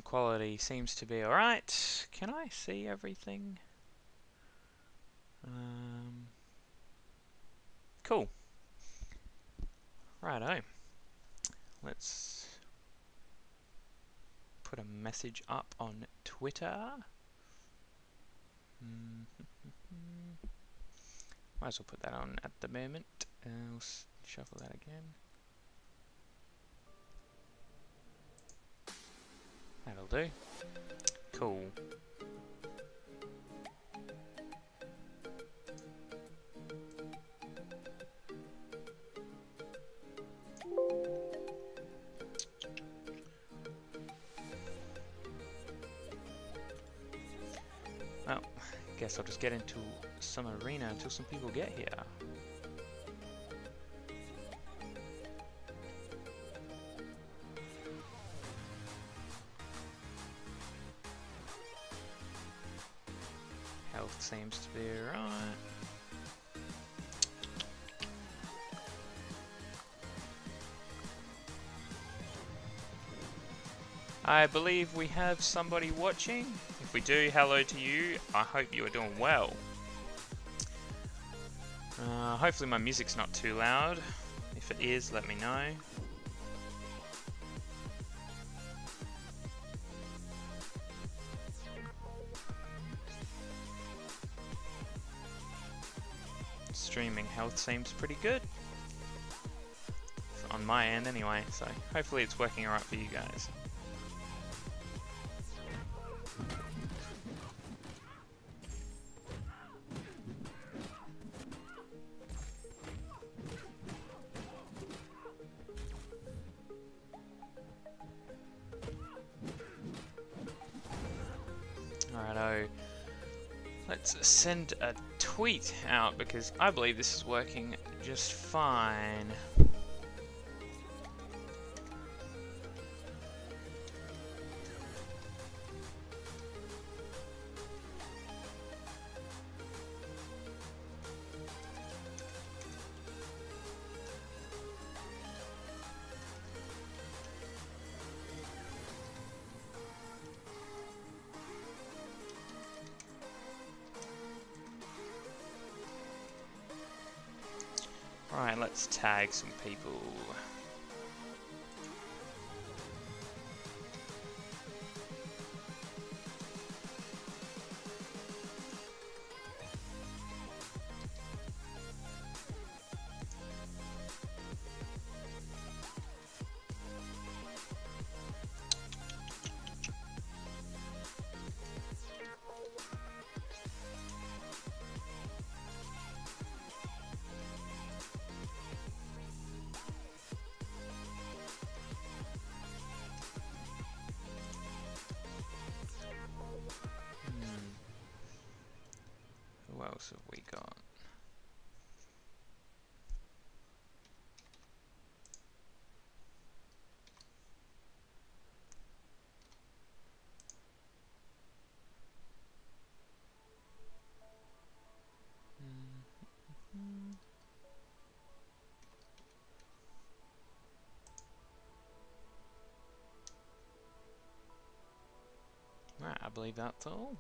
quality seems to be alright. Can I see everything? Cool. Righto. Let's put a message up on Twitter. Might as well put that on at the moment. We'll shuffle that again. That'll do. Cool. Well, guess I'll just get into some arena until some people get here. Health seems to be right. I believe we have somebody watching. If we do, hello to you. I hope you are doing well. Hopefully my music's not too loud. If it is, let me know. Streaming health seems pretty good. On my end anyway, so hopefully it's working alright for you guys. Righto. Let's send a tweet out because I believe this is working just fine. Right, let's tag some people. Who else have we got? Right, I believe that's all.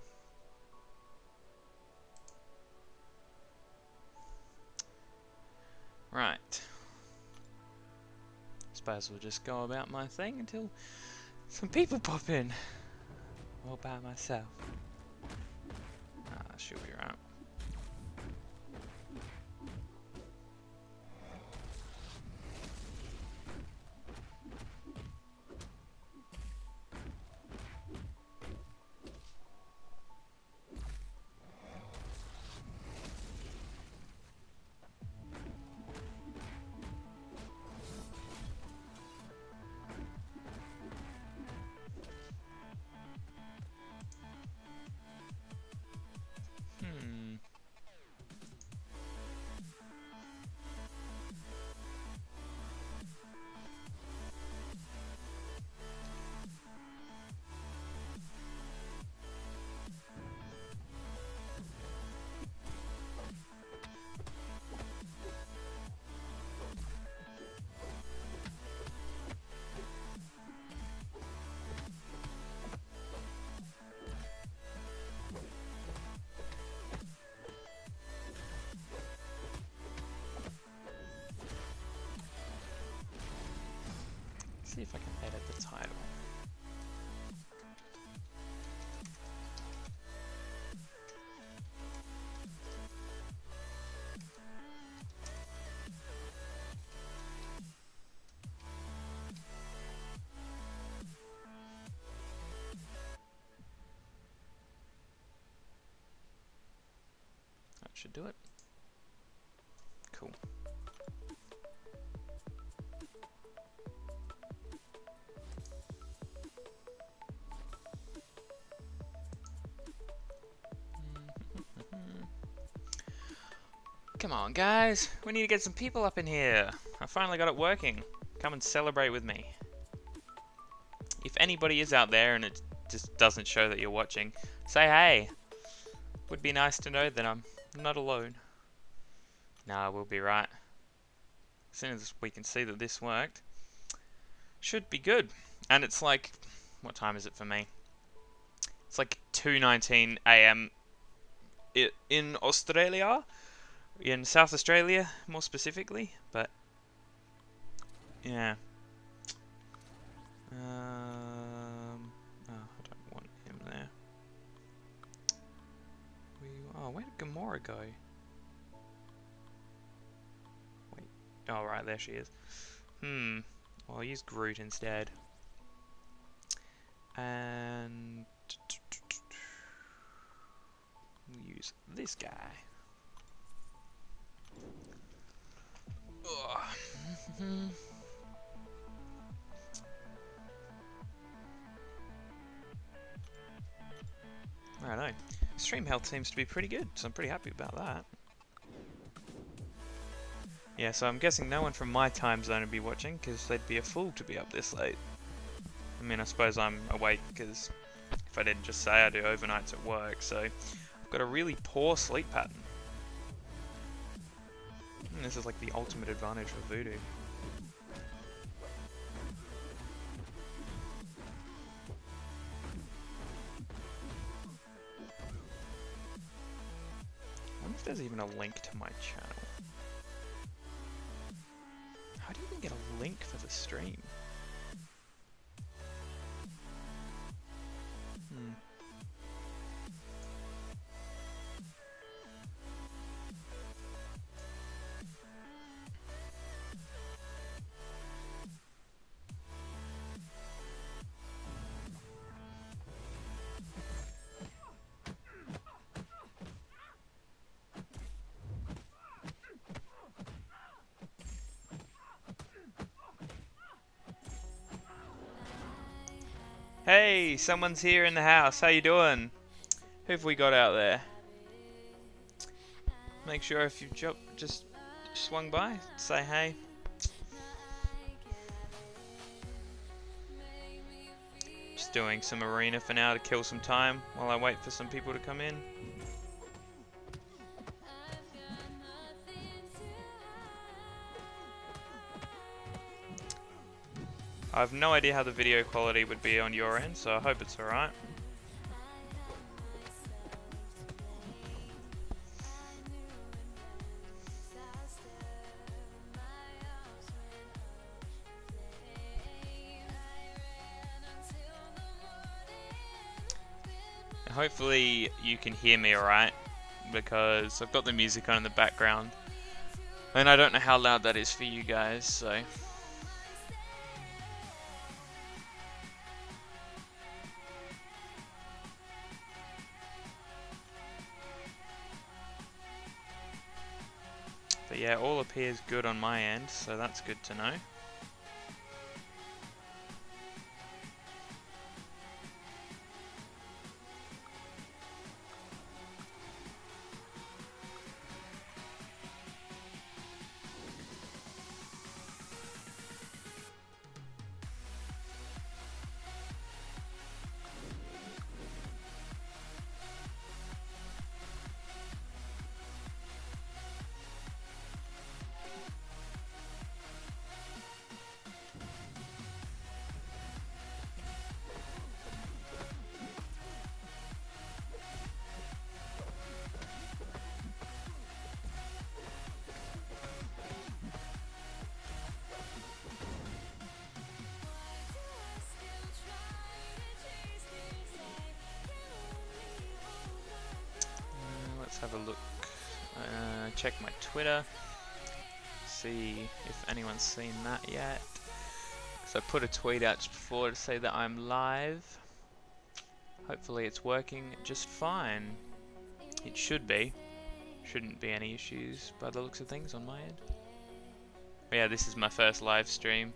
Right. Suppose we'll just go about my thing until some people pop in. All by myself. That should be right. see if I can edit the title. That should do it. Cool. Come on, guys. We need to get some people up in here. I finally got it working. Come and celebrate with me. If anybody is out there and it just doesn't show that you're watching, say hey. Would be nice to know that I'm not alone. Nah, we'll be right. As soon as we can see that this worked, should be good. And it's like, what time is it for me? It's like 2:19 AM in Australia, in South Australia more specifically, but yeah. Oh, I don't want him there. Oh, where did Gamora go? Wait. Oh, right, there she is. Well, I'll use Groot instead. And we'll use this guy. I don't know. Stream health seems to be pretty good, so I'm pretty happy about that. Yeah, so I'm guessing no one from my time zone would be watching, because they'd be a fool to be up this late. I mean, I suppose I'm awake, because if I didn't just say, I do overnights at work, so I've got a really poor sleep pattern. And this is like the ultimate advantage for Voodoo. I wonder if there's even a link to my channel. How do you even get a link for the stream? Hey, someone's here in the house. How you doing? Who have we got out there? Make sure if you just swung by, say hey. Just doing some arena for now to kill some time while I wait for some people to come in. I have no idea how the video quality would be on your end, so I hope it's alright. Hopefully you can hear me alright, because I've got the music on in the background, and I don't know how loud that is for you guys, so... But yeah, all appears good on my end, so that's good to know. check my Twitter, see if anyone's seen that yet. So I put a tweet out just before to say that I'm live. Hopefully it's working just fine. It should be. Shouldn't be any issues by the looks of things on my end. But yeah, this is my first live stream.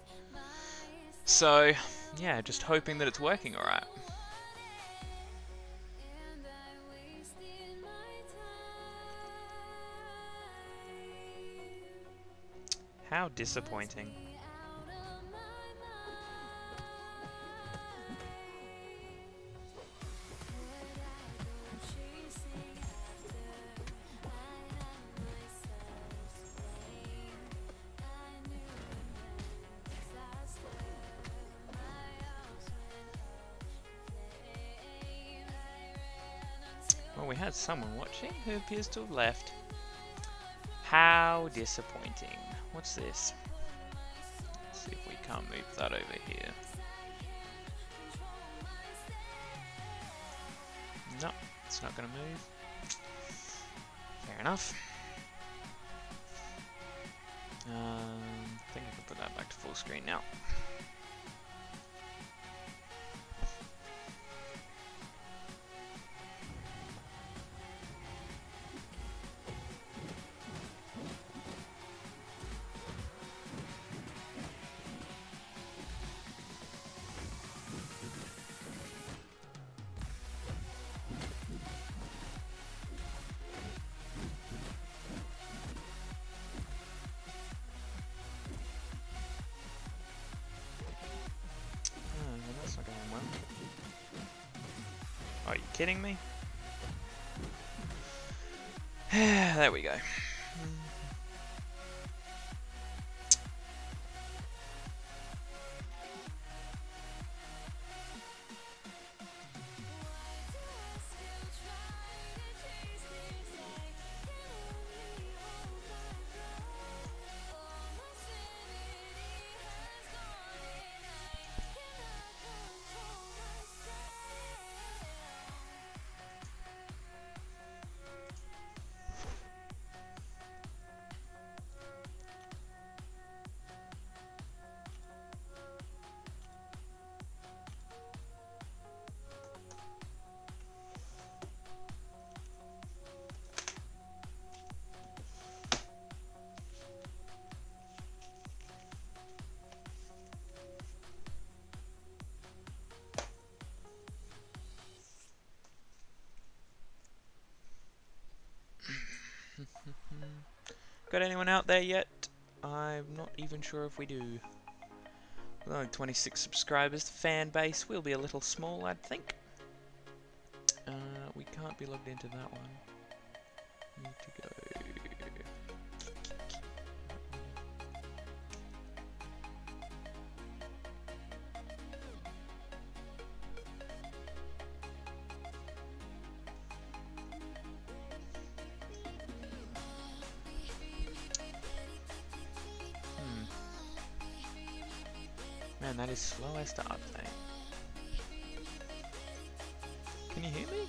So, yeah, just hoping that it's working alright. How disappointing. Well, we had someone watching who appears to have left. How disappointing. What's this? Let's see if we can't move that over here. No, it's not going to move. Fair enough. I think I can put that back to full screen now. That's not going well. Are you kidding me? There we go. Got anyone out there yet? I'm not even sure if we do. With only 26 subscribers, the fan base will be a little small, I'd think. We can't be logged into that one. Need to go. Man, that is slow as to update. Can you hear me?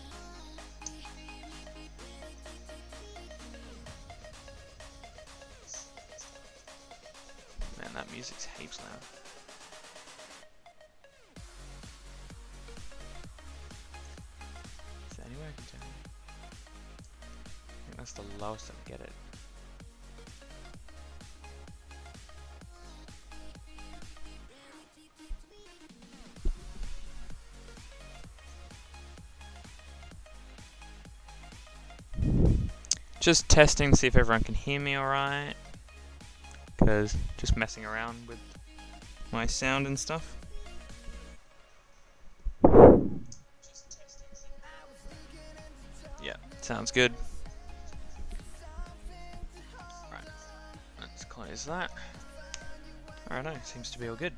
Man, that music's heaps loud. Is there anywhere I can turn it? I think that's the lowest I can get it. Just testing to see if everyone can hear me alright, because just messing around with my sound and stuff. Yeah, sounds good. Right, let's close that. Alright, seems to be all good.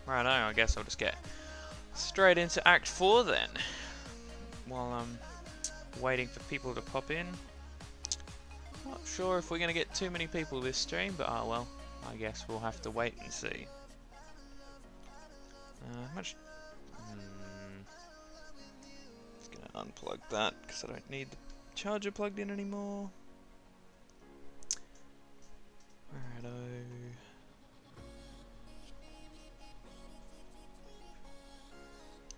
Righto, I guess I'll just get straight into Act 4 then, while I'm waiting for people to pop in. Not sure if we're going to get too many people this stream, but oh well, I guess we'll have to wait and see. How much? unplug that because I don't need the charger plugged in anymore. Righto.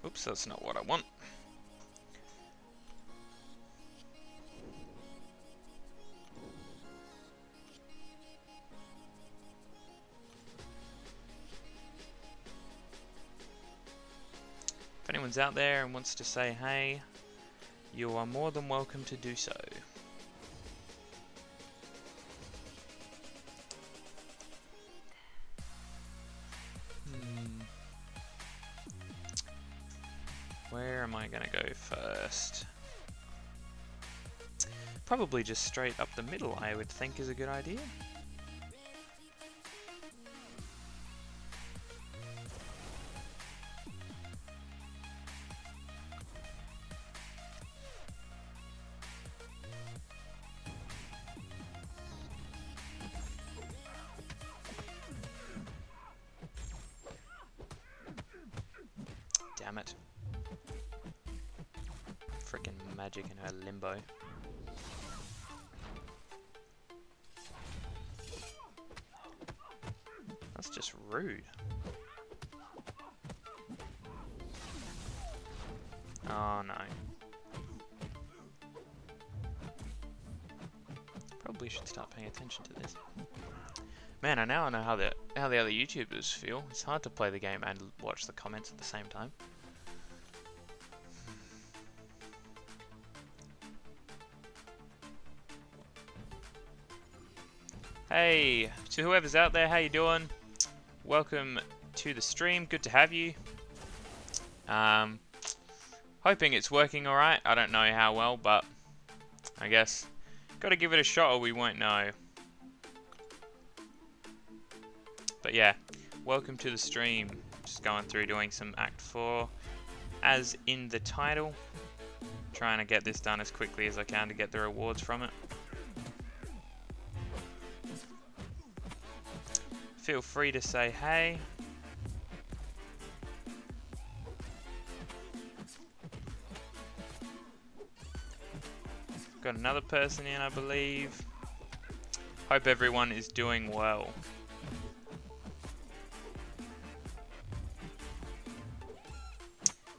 Oops, that's not what I want. If anyone's out there and wants to say hey, you are more than welcome to do so. Where am I gonna go first? Probably just straight up the middle, I would think is a good idea. Damn it. Frickin' magic in her limbo. That's just rude. Oh no. Probably should start paying attention to this. Man, I now know how the other YouTubers feel. It's hard to play the game and watch the comments at the same time. Hey, to whoever's out there, how you doing? Welcome to the stream. Good to have you. Hoping it's working alright. I don't know how well, but I guess gotta give it a shot or we won't know. But yeah, welcome to the stream. Just going through doing some Act 4 as in the title. Trying to get this done as quickly as I can to get the rewards from it. Feel free to say hey. Got another person in, I believe. Hope everyone is doing well.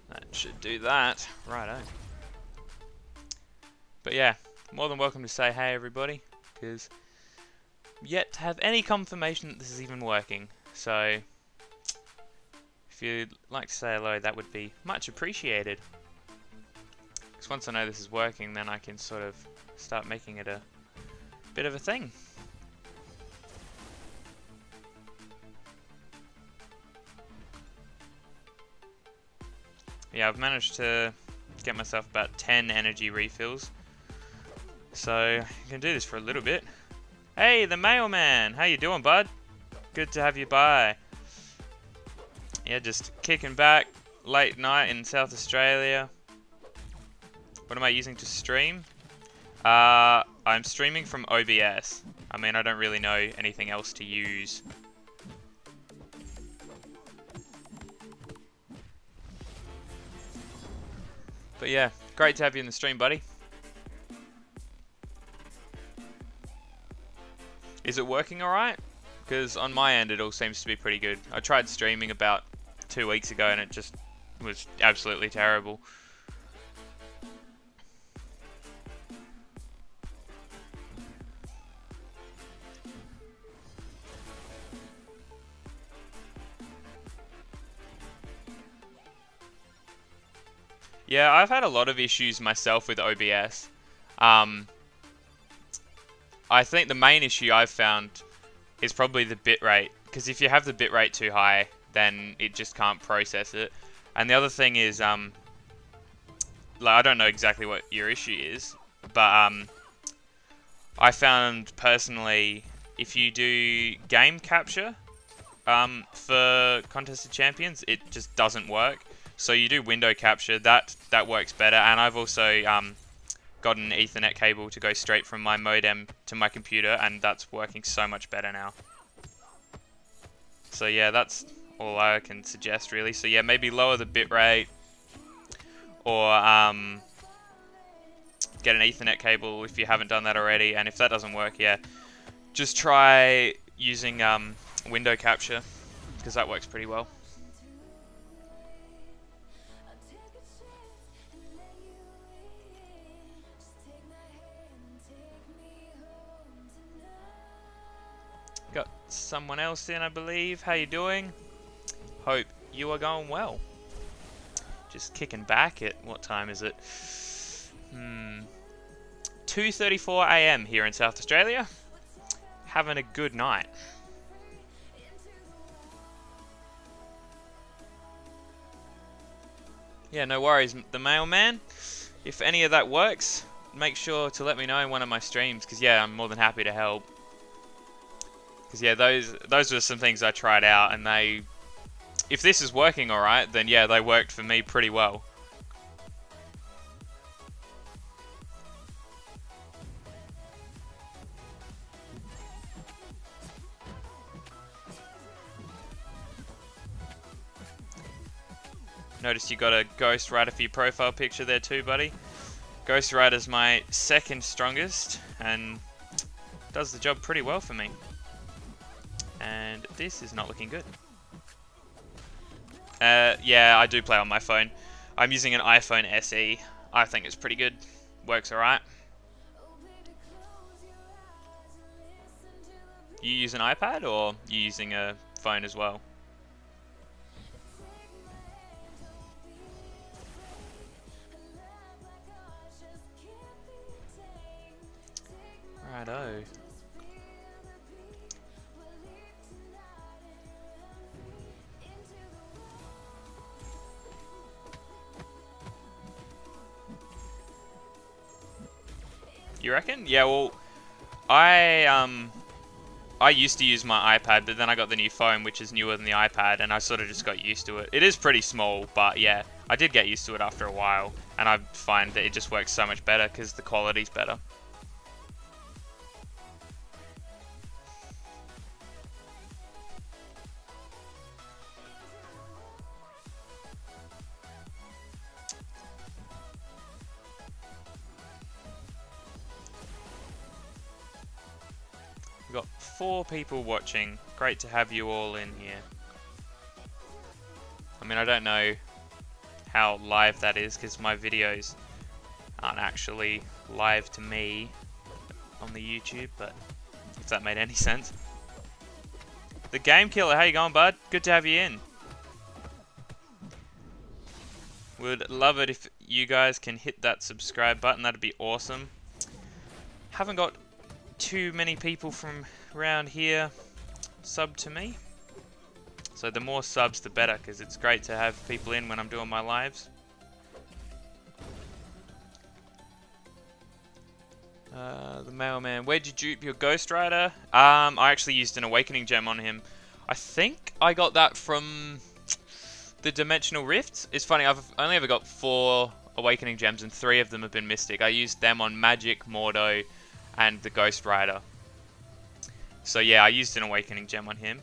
That should do that. Righto. But yeah, more than welcome to say hey everybody, because yet to have any confirmation that this is even working. So if you'd like to say hello, that would be much appreciated. Because once I know this is working, then I can sort of start making it a bit of a thing. Yeah, I've managed to get myself about 10 energy refills. So I can do this for a little bit. Hey, the mailman! How you doing, bud? Good to have you by. Yeah, just kicking back, late night in South Australia. What am I using to stream? I'm streaming from OBS. I mean, I don't really know anything else to use. But yeah, great to have you in the stream, buddy. Is it working alright? Because on my end it all seems to be pretty good. I tried streaming about 2 weeks ago and it just was absolutely terrible. Yeah, I've had a lot of issues myself with OBS. I think the main issue I've found is probably the bitrate, because if you have the bitrate too high, then it just can't process it. And the other thing is, like, I don't know exactly what your issue is, but I found personally, if you do game capture for Contest of Champions, it just doesn't work. So you do window capture, that works better. And I've also got an Ethernet cable to go straight from my modem to my computer, and that's working so much better now. So yeah, that's all I can suggest really. So yeah, maybe lower the bitrate, or get an Ethernet cable if you haven't done that already, and if that doesn't work, yeah, just try using window capture, because that works pretty well. Got someone else in, I believe. How you doing? Hope you are going well. Just kicking back at, what time is it? 2:34 AM here in South Australia. Having a good night. Yeah, no worries, the mailman. If any of that works, make sure to let me know in one of my streams, because yeah, I'm more than happy to help. Because yeah, those were some things I tried out, and they, if this is working alright, then yeah, they worked for me pretty well. Notice you got a Ghost Rider for your profile picture there too, buddy. Ghost Rider's my second strongest, and does the job pretty well for me. And this is not looking good. Yeah, I do play on my phone. I'm using an iPhone SE. I think it's pretty good. Works alright. You use an iPad, or you using a phone as well? Righto. You reckon? Yeah, well, I used to use my iPad, but then I got the new phone, which is newer than the iPad, and I sort of just got used to it. It is pretty small, but yeah, I did get used to it after a while, and I find that it just works so much better because the quality's better. We've got 4 people watching. Great to have you all in here. I mean, I don't know how live that is because my videos aren't actually live to me on the YouTube, but if that made any sense. The Game Killer, how you going, bud? Good to have you in. Would love it if you guys can hit that subscribe button. That'd be awesome. Haven't got too many people from around here sub to me, so the more subs the better, because it's great to have people in when I'm doing my lives. The mailman, where'd you dupe your Ghost Rider? I actually used an Awakening Gem on him. I think I got that from the Dimensional Rifts. It's funny, I've only ever got 4 Awakening Gems and 3 of them have been Mystic. I used them on Magic, Mordo, and the Ghost Rider. So yeah, I used an Awakening Gem on him.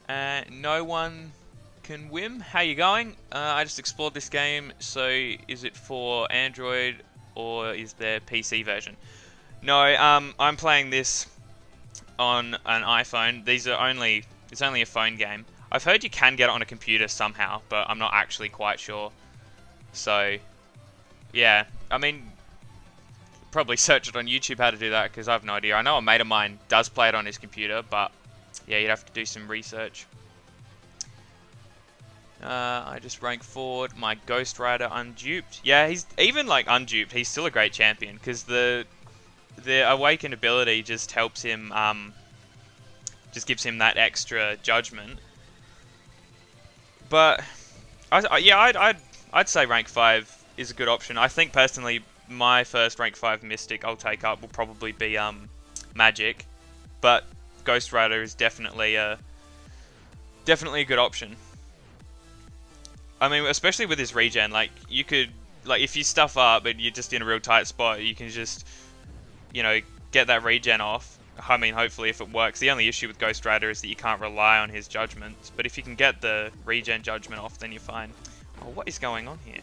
No one can whim. How you going? I just explored this game, so is it for Android or is there PC version? No, I'm playing this on an iPhone. It's only a phone game. I've heard you can get it on a computer somehow, but I'm not actually quite sure. So yeah, I mean, probably search it on YouTube how to do that, because I have no idea. I know a mate of mine does play it on his computer, but yeah, you'd have to do some research. I just rank forward my Ghost Rider unduped. Yeah, he's even like unduped, he's still a great champion, because the awakened ability just helps him, just gives him that extra judgment. But I'd say rank 5 is a good option. I think personally, my first rank 5 Mystic I'll take up will probably be Magic, but Ghost Rider is definitely a good option. I mean, especially with his regen, like you could, like if you stuff up and you're just in a real tight spot, you can just, you know, get that regen off. I mean, hopefully if it works. The only issue with Ghost Rider is that you can't rely on his judgments, but if you can get the regen judgment off, then you're fine. Oh, what is going on here?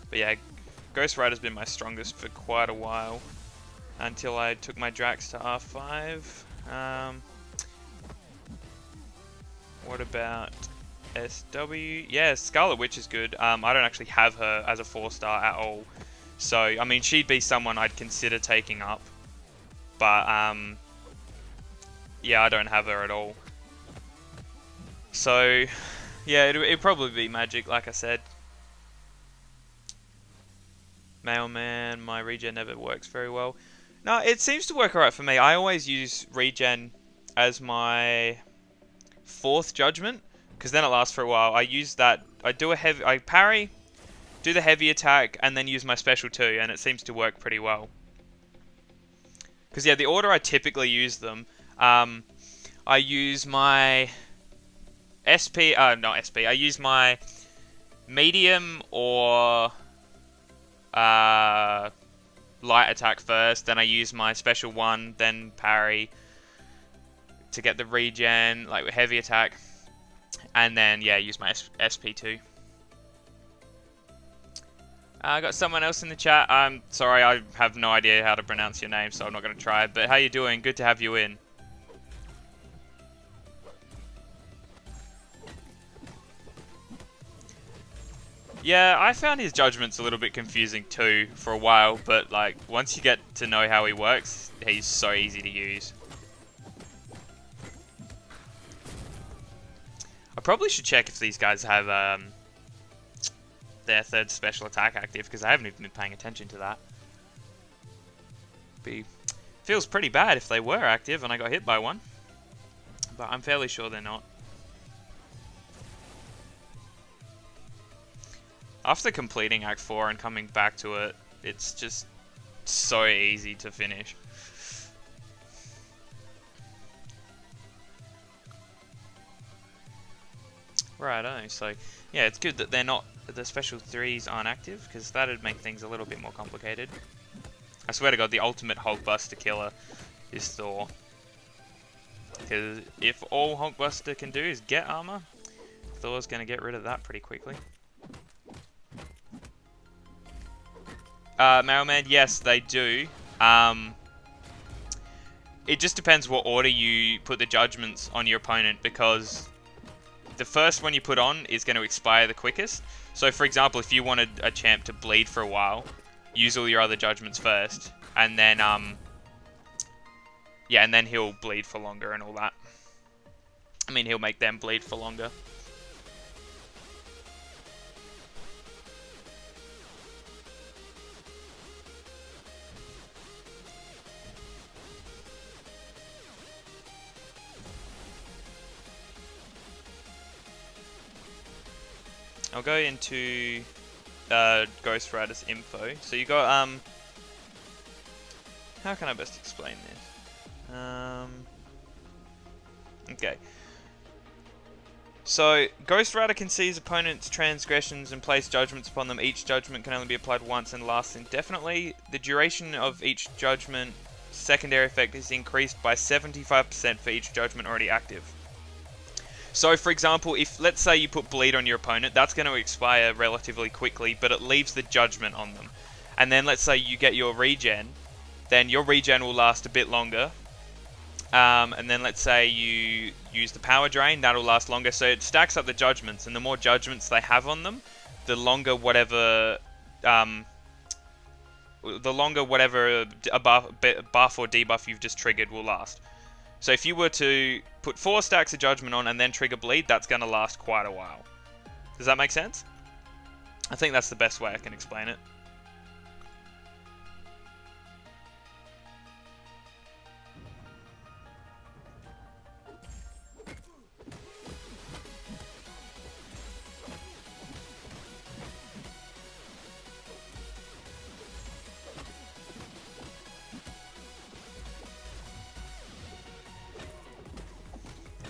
But yeah, Ghost Rider's been my strongest for quite a while. Until I took my Drax to R5. What about SW? Yeah, Scarlet Witch is good. I don't actually have her as a 4-star at all. So, I mean, she'd be someone I'd consider taking up. But, yeah, I don't have her at all. So, yeah, it'd probably be Magic, like I said. Mailman, my regen never works very well. No, it seems to work alright for me. I always use regen as my 4th judgment, because then it lasts for a while. I use that, I parry, do the heavy attack, and then use my special too, and it seems to work pretty well. Because yeah, the order I typically use them, I use my not SP, I use my medium or light attack first, then I use my special one, then parry to get the regen, like with heavy attack, and then yeah, use my SP2. I got someone else in the chat. I'm sorry, I have no idea how to pronounce your name, so I'm not going to try. But how you doing? Good to have you in. Yeah, I found his judgments a little bit confusing too for a while, but like once you get to know how he works, he's so easy to use. I probably should check if these guys have their 3rd special attack active, because I haven't even been paying attention to that. Feels pretty bad if they were active and I got hit by one, but I'm fairly sure they're not. After completing Act 4 and coming back to it, it's just so easy to finish. Righto, so yeah, it's good that the special 3s aren't active, because that'd make things a little bit more complicated. I swear to God, the ultimate Hulkbuster killer is Thor. Because if all Hulkbuster can do is get armor, Thor's going to get rid of that pretty quickly. Mailman, yes, they do. It just depends what order you put the judgments on your opponent, because the first one you put on is going to expire the quickest. So, for example, if you wanted a champ to bleed for a while, use all your other judgments first, and then, yeah, and then he'll bleed for longer and all that. I mean, he'll make them bleed for longer. I'll go into Ghost Rider's info. So you got how can I best explain this? Okay. So Ghost Rider can seize opponents' transgressions and place judgments upon them. Each judgment can only be applied once and lasts indefinitely. The duration of each judgment secondary effect is increased by 75% for each judgment already active. So, for example, if, let's say you put bleed on your opponent, that's going to expire relatively quickly, but it leaves the judgment on them. And then let's say you get your regen, then your regen will last a bit longer. And then let's say you use the power drain, that'll last longer. So it stacks up the judgments, and the more judgments they have on them, the longer whatever buff or debuff you've just triggered will last. So if you were to put 4 stacks of judgment on and then trigger bleed, that's going to last quite a while. Does that make sense? I think that's the best way I can explain it.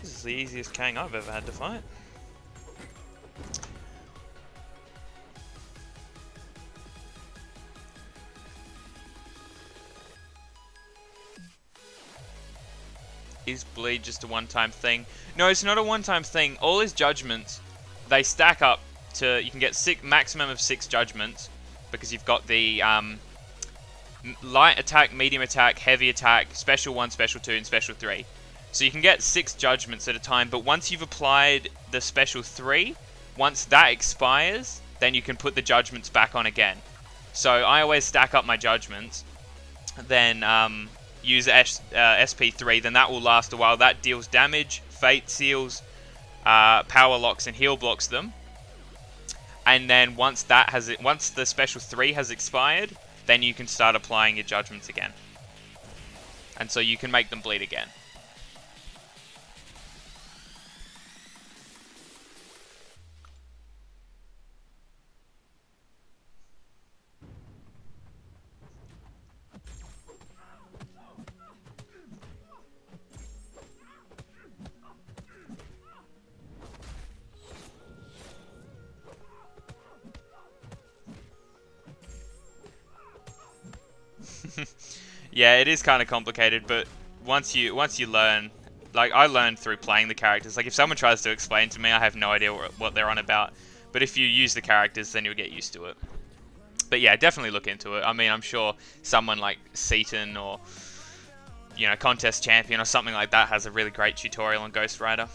This is the easiest Kang I've ever had to fight. Is bleed just a one-time thing? No, it's not a one-time thing. All his judgments, they stack up to, you can get maximum of 6 judgments, because you've got the light attack, medium attack, heavy attack, special 1, special 2, and special 3. So you can get 6 judgments at a time, but once you've applied the special 3, once that expires, then you can put the judgments back on again. So I always stack up my judgments, then use SP3, then that will last a while. That deals damage, fate seals, power locks, and heal blocks them. And then once the special 3 has expired, then you can start applying your judgments again. And so you can make them bleed again. Yeah, it is kind of complicated, but once you learn, like I learned through playing the characters. Like if someone tries to explain to me, I have no idea what they're on about. But if you use the characters, then you'll get used to it. But yeah, definitely look into it. I mean, I'm sure someone like Seaton or, you know, Contest Champion or something like that has a really great tutorial on Ghost Rider.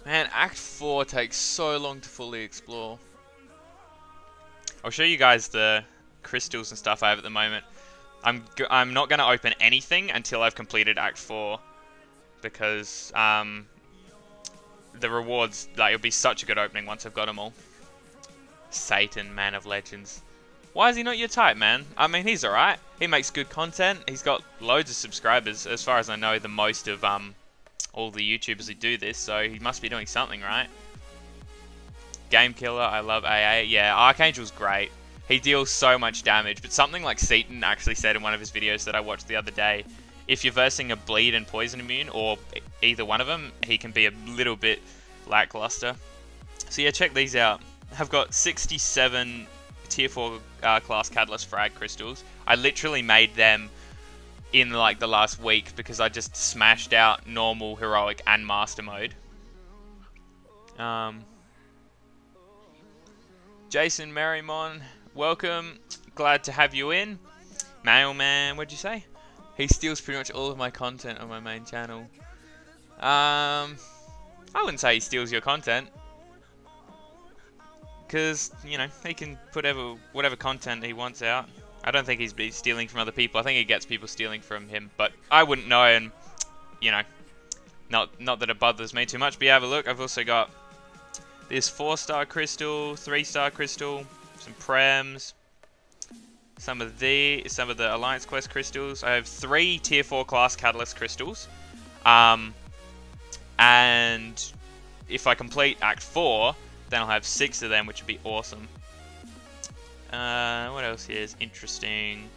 Man, Act 4 takes so long to fully explore. I'll show you guys the crystals and stuff I have at the moment. I'm not going to open anything until I've completed Act 4. Because the rewards, like, it'll be such a good opening once I've got them all. Satan, Man of Legends. Why is he not your type, man? I mean, he's alright. He makes good content. He's got loads of subscribers. As far as I know, the most of all the YouTubers who do this, so he must be doing something right. Game Killer, I love AA. Yeah, Archangel's great. He deals so much damage, but something like Seaton actually said in one of his videos that I watched the other day, if you're versing a bleed and poison immune, or either one of them, he can be a little bit lackluster. So yeah, check these out. I've got 67 tier 4 class Catalyst Frag crystals. I literally made them in like the last week because I just smashed out normal, heroic, and master mode. Jason Merrimon, welcome. Glad to have you in. Mailman, what'd you say? He steals pretty much all of my content on my main channel. I wouldn't say he steals your content, because, you know, he can put whatever content he wants out. I don't think he's stealing from other people. I think he gets people stealing from him, but I wouldn't know, and, you know, not that it bothers me too much. But yeah, have a look. I've also got this 4-star crystal, 3-star crystal, some prems, some of the Alliance Quest crystals. I have 3 tier 4 class Catalyst crystals, and if I complete Act 4, then I'll have 6 of them, which would be awesome. What else here is interesting?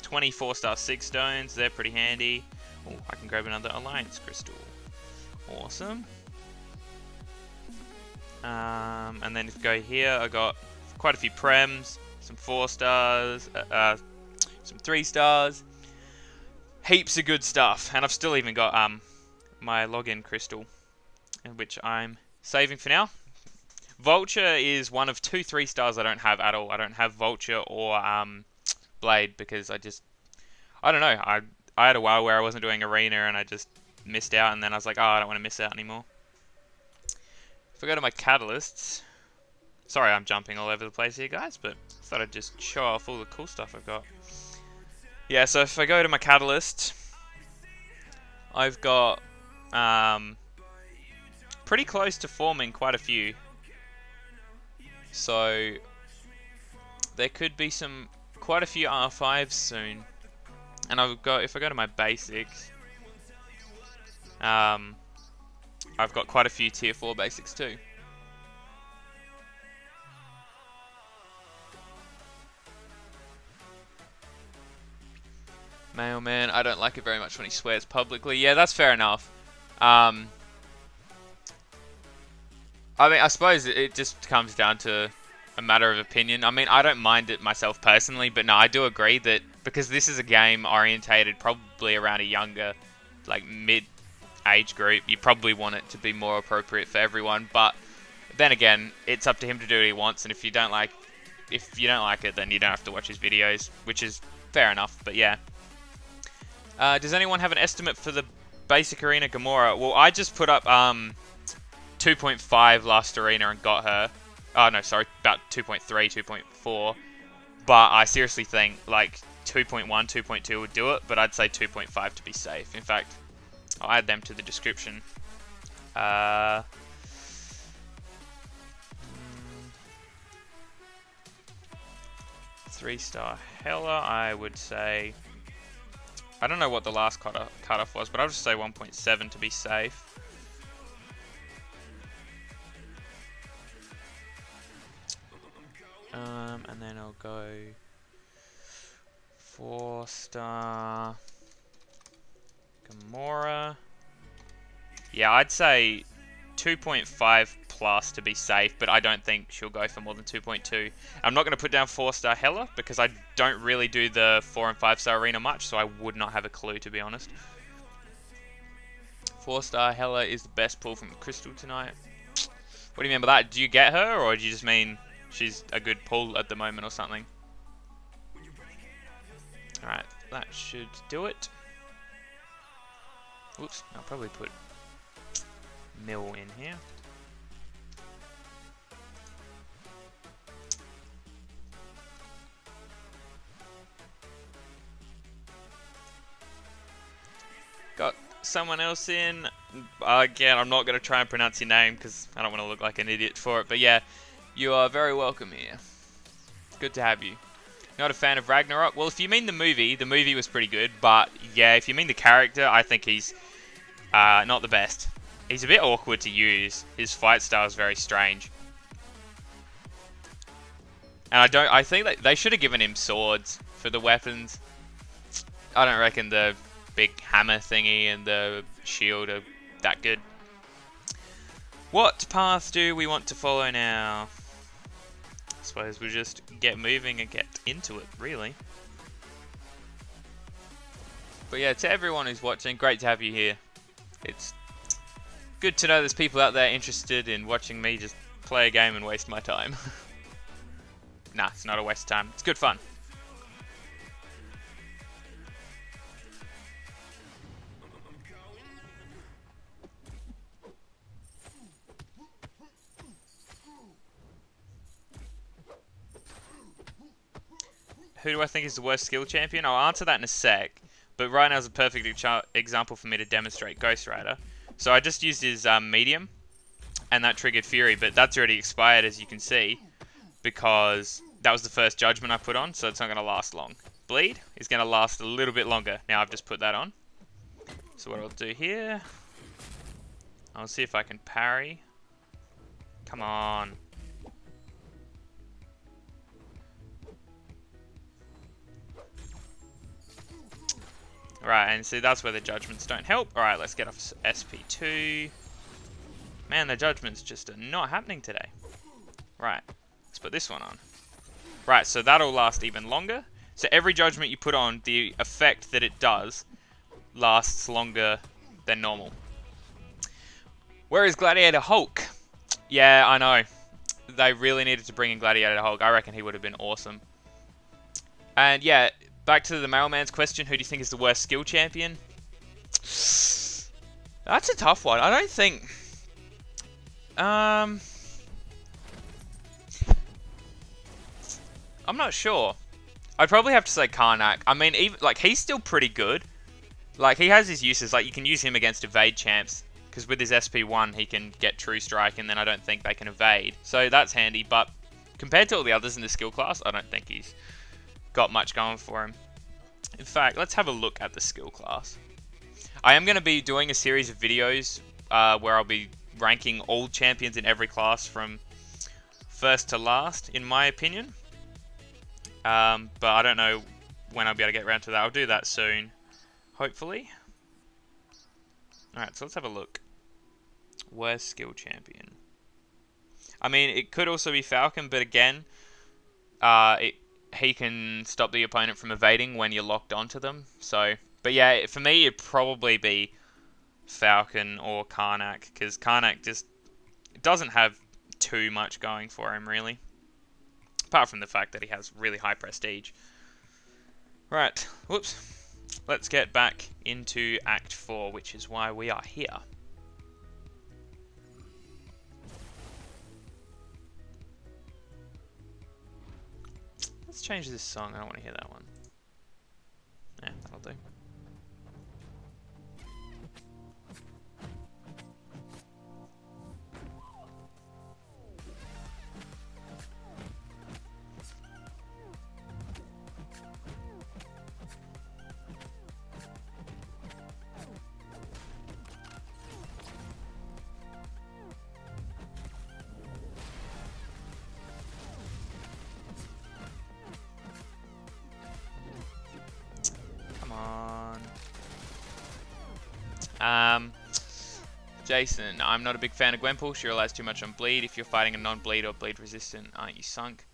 24-star 6 stones, they're pretty handy. Oh, I can grab another Alliance crystal. Awesome. And then if we go here, I got quite a few prems, some 4 stars, some 3 stars, heaps of good stuff. And I've still even got my login crystal, which I'm saving for now. Vulture is one of 2 3 stars I don't have at all. I don't have Vulture or Blade because I don't know. I had a while where I wasn't doing Arena and I just missed out, and then I was like, oh, I don't want to miss out anymore. If I go to my Catalysts, sorry I'm jumping all over the place here, guys, but I thought I'd just show off all the cool stuff I've got. Yeah, so if I go to my Catalyst, I've got pretty close to forming quite a few. So there could be quite a few R5s soon. And if I go to my basics, I've got quite a few tier 4 basics too. Mailman, I don't like it very much when he swears publicly. Yeah, that's fair enough. I mean, I suppose it just comes down to a matter of opinion. I mean, I don't mind it myself personally, but no, I do agree that because this is a game orientated probably around a younger, like mid-age group. You probably want it to be more appropriate for everyone, but then again, it's up to him to do what he wants, and if you don't like it, then you don't have to watch his videos, which is fair enough. But yeah, does anyone have an estimate for the basic arena Gamora? Well, I just put up 2.5 last arena and got her. Oh no, sorry, about 2.3, 2.4. But I seriously think like 2.1, 2.2 would do it, but I'd say 2.5 to be safe. In fact, I'll add them to the description. 3-star Hela, I would say. I don't know what the last cutoff was, but I'll just say 1.7 to be safe. And then I'll go 4-star Gamora. Yeah, I'd say 2.5 plus to be safe, but I don't think she'll go for more than 2.2. I'm not going to put down 4-star Hela because I don't really do the 4 and 5-star arena much, so I would not have a clue, to be honest. 4-star Hela is the best pull from the crystal tonight. What do you mean by that? Do you get her, or do you just mean she's a good pull at the moment or something? Alright, that should do it. Oops, I'll probably put Mill in here. Got someone else in. Again, I'm not going to try and pronounce your name because I don't want to look like an idiot for it. But yeah, you are very welcome here. Good to have you. Not a fan of Ragnarok? Well, if you mean the movie was pretty good. But yeah, if you mean the character, I think he's not the best. He's a bit awkward to use. His fight style is very strange. And I think that they should have given him swords for the weapons. I don't reckon the big hammer thingy and the shield are that good. What path do we want to follow now? I suppose we'll just get moving and get into it, really. But yeah, to everyone who's watching, great to have you here. It's good to know there's people out there interested in watching me just play a game and waste my time. Nah, it's not a waste of time. It's good fun. Who do I think is the worst skill champion? I'll answer that in a sec. But right now is a perfect example for me to demonstrate Ghost Rider. So I just used his medium, and that triggered Fury, but that's already expired, as you can see, because that was the first judgment I put on, so it's not going to last long. Bleed is going to last a little bit longer. Now I've just put that on. So what I'll do here, I'll see if I can parry. Come on. Right, and see, that's where the judgments don't help. Alright, let's get off SP2. Man, the judgments just are not happening today. Right, let's put this one on. Right, so that'll last even longer. So every judgment you put on, the effect that it does lasts longer than normal. Where is Gladiator Hulk? Yeah, I know. They really needed to bring in Gladiator Hulk. I reckon he would have been awesome. And yeah, back to the mailman's question, who do you think is the worst skill champion? That's a tough one. I don't think... I'm not sure. I'd probably have to say Karnak. I mean, even like he's still pretty good. Like, he has his uses. Like, you can use him against evade champs, because with his SP1, he can get True Strike, and then I don't think they can evade. So that's handy, but compared to all the others in the skill class, I don't think he's got much going for him. In fact, let's have a look at the skill class. I am going to be doing a series of videos where I'll be ranking all champions in every class from first to last, in my opinion. But I don't know when I'll be able to get around to that. I'll do that soon, hopefully. Alright, so let's have a look. Worst skill champion. I mean, it could also be Falcon, but again, he can stop the opponent from evading when you're locked onto them. So, but yeah, for me, it'd probably be Falcon or Karnak, because Karnak just doesn't have too much going for him, really. Apart from the fact that he has really high prestige. Right, whoops. Let's get back into Act 4, which is why we are here. Let's change this song, I don't want to hear that one. Yeah, that'll do. Jason, I'm not a big fan of Gwenpool. She relies too much on bleed. If you're fighting a non-bleed or bleed resistant, aren't you sunk?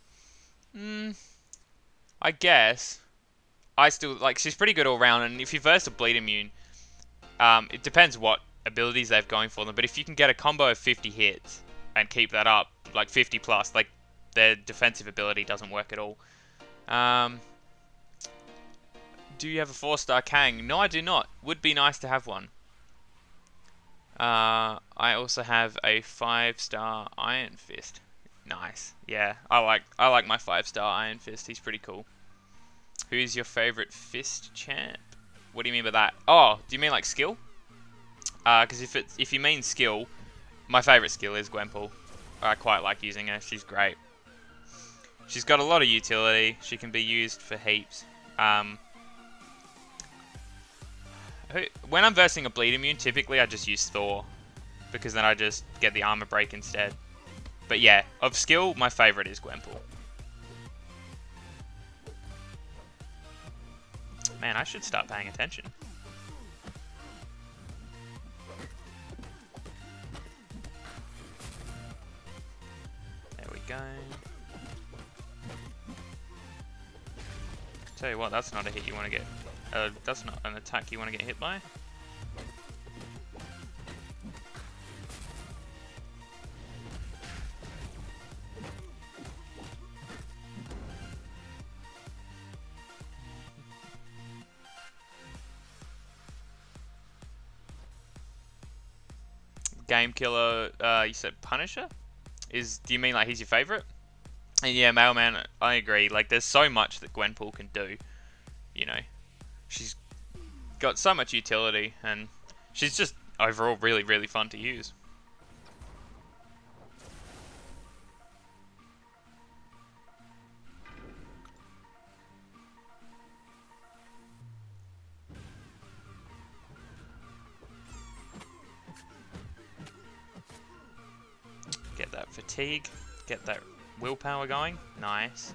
I guess. I still, like, she's pretty good all round, and if you verse a bleed immune, it depends what abilities they have going for them, but if you can get a combo of 50 hits and keep that up, like 50 plus, like, their defensive ability doesn't work at all. Do you have a 4-star Kang? No, I do not. Would be nice to have one. I also have a 5-star Iron Fist. Nice. Yeah, I like my 5-star Iron Fist. He's pretty cool. Who's your favorite Fist champ? What do you mean by that? Oh, do you mean like skill? Because if you mean skill, my favorite skill is Gwenpool. I quite like using her. She's great. She's got a lot of utility. She can be used for heaps. When I'm versing a bleed immune, typically I just use Thor, because then I just get the armor break instead. But yeah, of skill, my favorite is Gwenpool. Man, I should start paying attention. There we go. Tell you what, that's not a hit you want to get. That's not an attack you want to get hit by. Game killer, you said Punisher? Do you mean like he's your favorite? And yeah, Mailman, I agree. Like, there's so much that Gwenpool can do, you know. She's got so much utility, and she's just overall really, really fun to use. Get that fatigue, get that willpower going. Nice.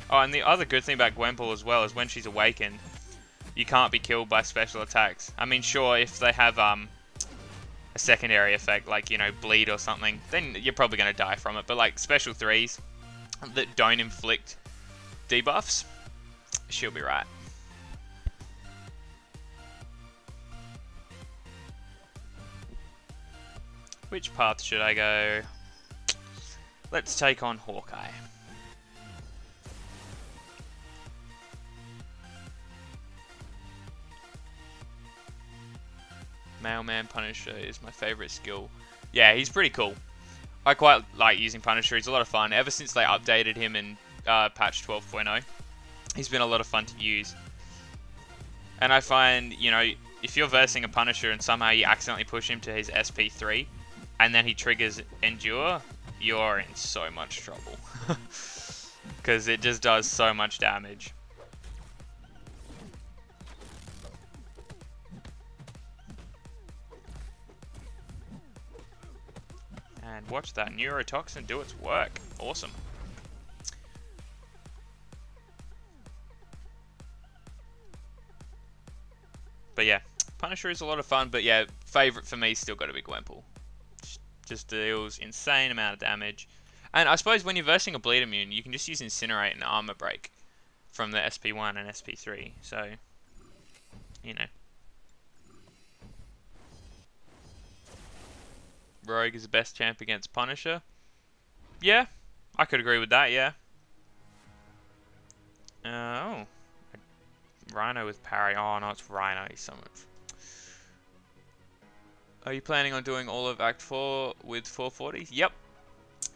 Oh, and the other good thing about Gwenpool as well is when she's awakened, you can't be killed by special attacks. I mean, sure, if they have a secondary effect, like, you know, bleed or something, then you're probably going to die from it. But, like, special 3s that don't inflict debuffs, she'll be right. Which path should I go? Let's take on Hawkeye. Mailman Punisher is my favorite skill. Yeah, he's pretty cool. I quite like using Punisher. He's a lot of fun. Ever since they updated him in patch 12.0, he's been a lot of fun to use. And I find, you know, if you're versing a Punisher and somehow you accidentally push him to his SP3, and then he triggers Endure, you're in so much trouble. Because it just does so much damage. And watch that neurotoxin do its work. Awesome. But yeah, Punisher is a lot of fun, but yeah, favourite for me still got to be Gwenpool. Just deals insane amount of damage. And I suppose when you're versing a bleed immune, you can just use Incinerate and Armor Break from the SP1 and SP3. So, you know. Rogue is the best champ against Punisher. Yeah, I could agree with that, yeah. Oh. Rhino with parry. Oh, no, it's Rhino. He's so much. Are you planning on doing all of Act 4 with 440s? Yep.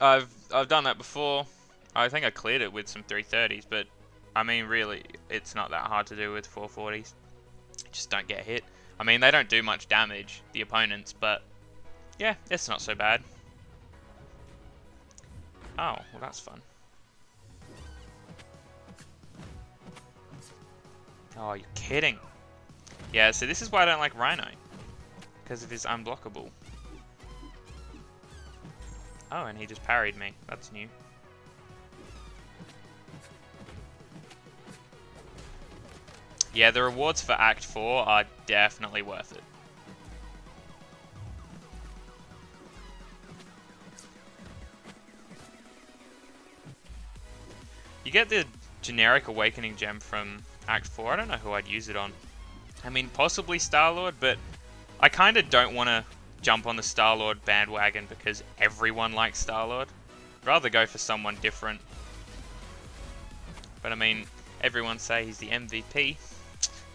I've done that before. I think I cleared it with some 330s, but I mean, really, it's not that hard to do with 440s. Just don't get hit. I mean, they don't do much damage, the opponents, but yeah, it's not so bad. Oh, well, that's fun. Oh, you're kidding. Yeah, so this is why I don't like Rhino. Because of his unblockable. Oh, and he just parried me. That's new. Yeah, the rewards for Act 4 are definitely worth it. You get the generic Awakening Gem from Act 4. I don't know who I'd use it on. I mean, possibly Star-Lord, but I kind of don't want to jump on the Star-Lord bandwagon because everyone likes Star-Lord. I'd rather go for someone different. But I mean, everyone say he's the MVP.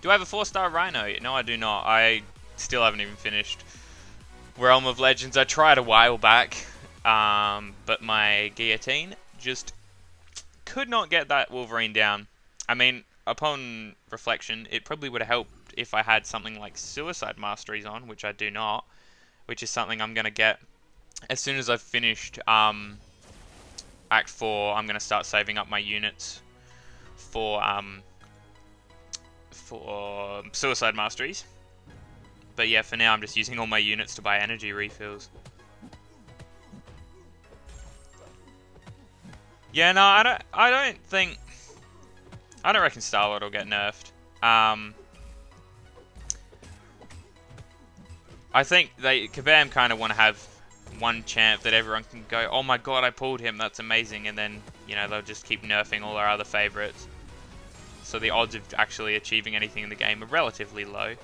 Do I have a 4-star Rhino? No, I do not. I still haven't even finished Realm of Legends. I tried a while back, but my Guillotine just could not get that Wolverine down. I mean, upon reflection, it probably would have helped if I had something like Suicide Masteries on, which I do not, which is something I'm going to get as soon as I've finished Act 4. I'm going to start saving up my units for Suicide Masteries. But yeah, for now I'm just using all my units to buy energy refills. Yeah, no, I don't reckon Star-Lord will get nerfed. I think Kabam kind of want to have one champ that everyone can go, oh my god, I pulled him, that's amazing, and then, you know, they'll just keep nerfing all our other favorites. So the odds of actually achieving anything in the game are relatively low.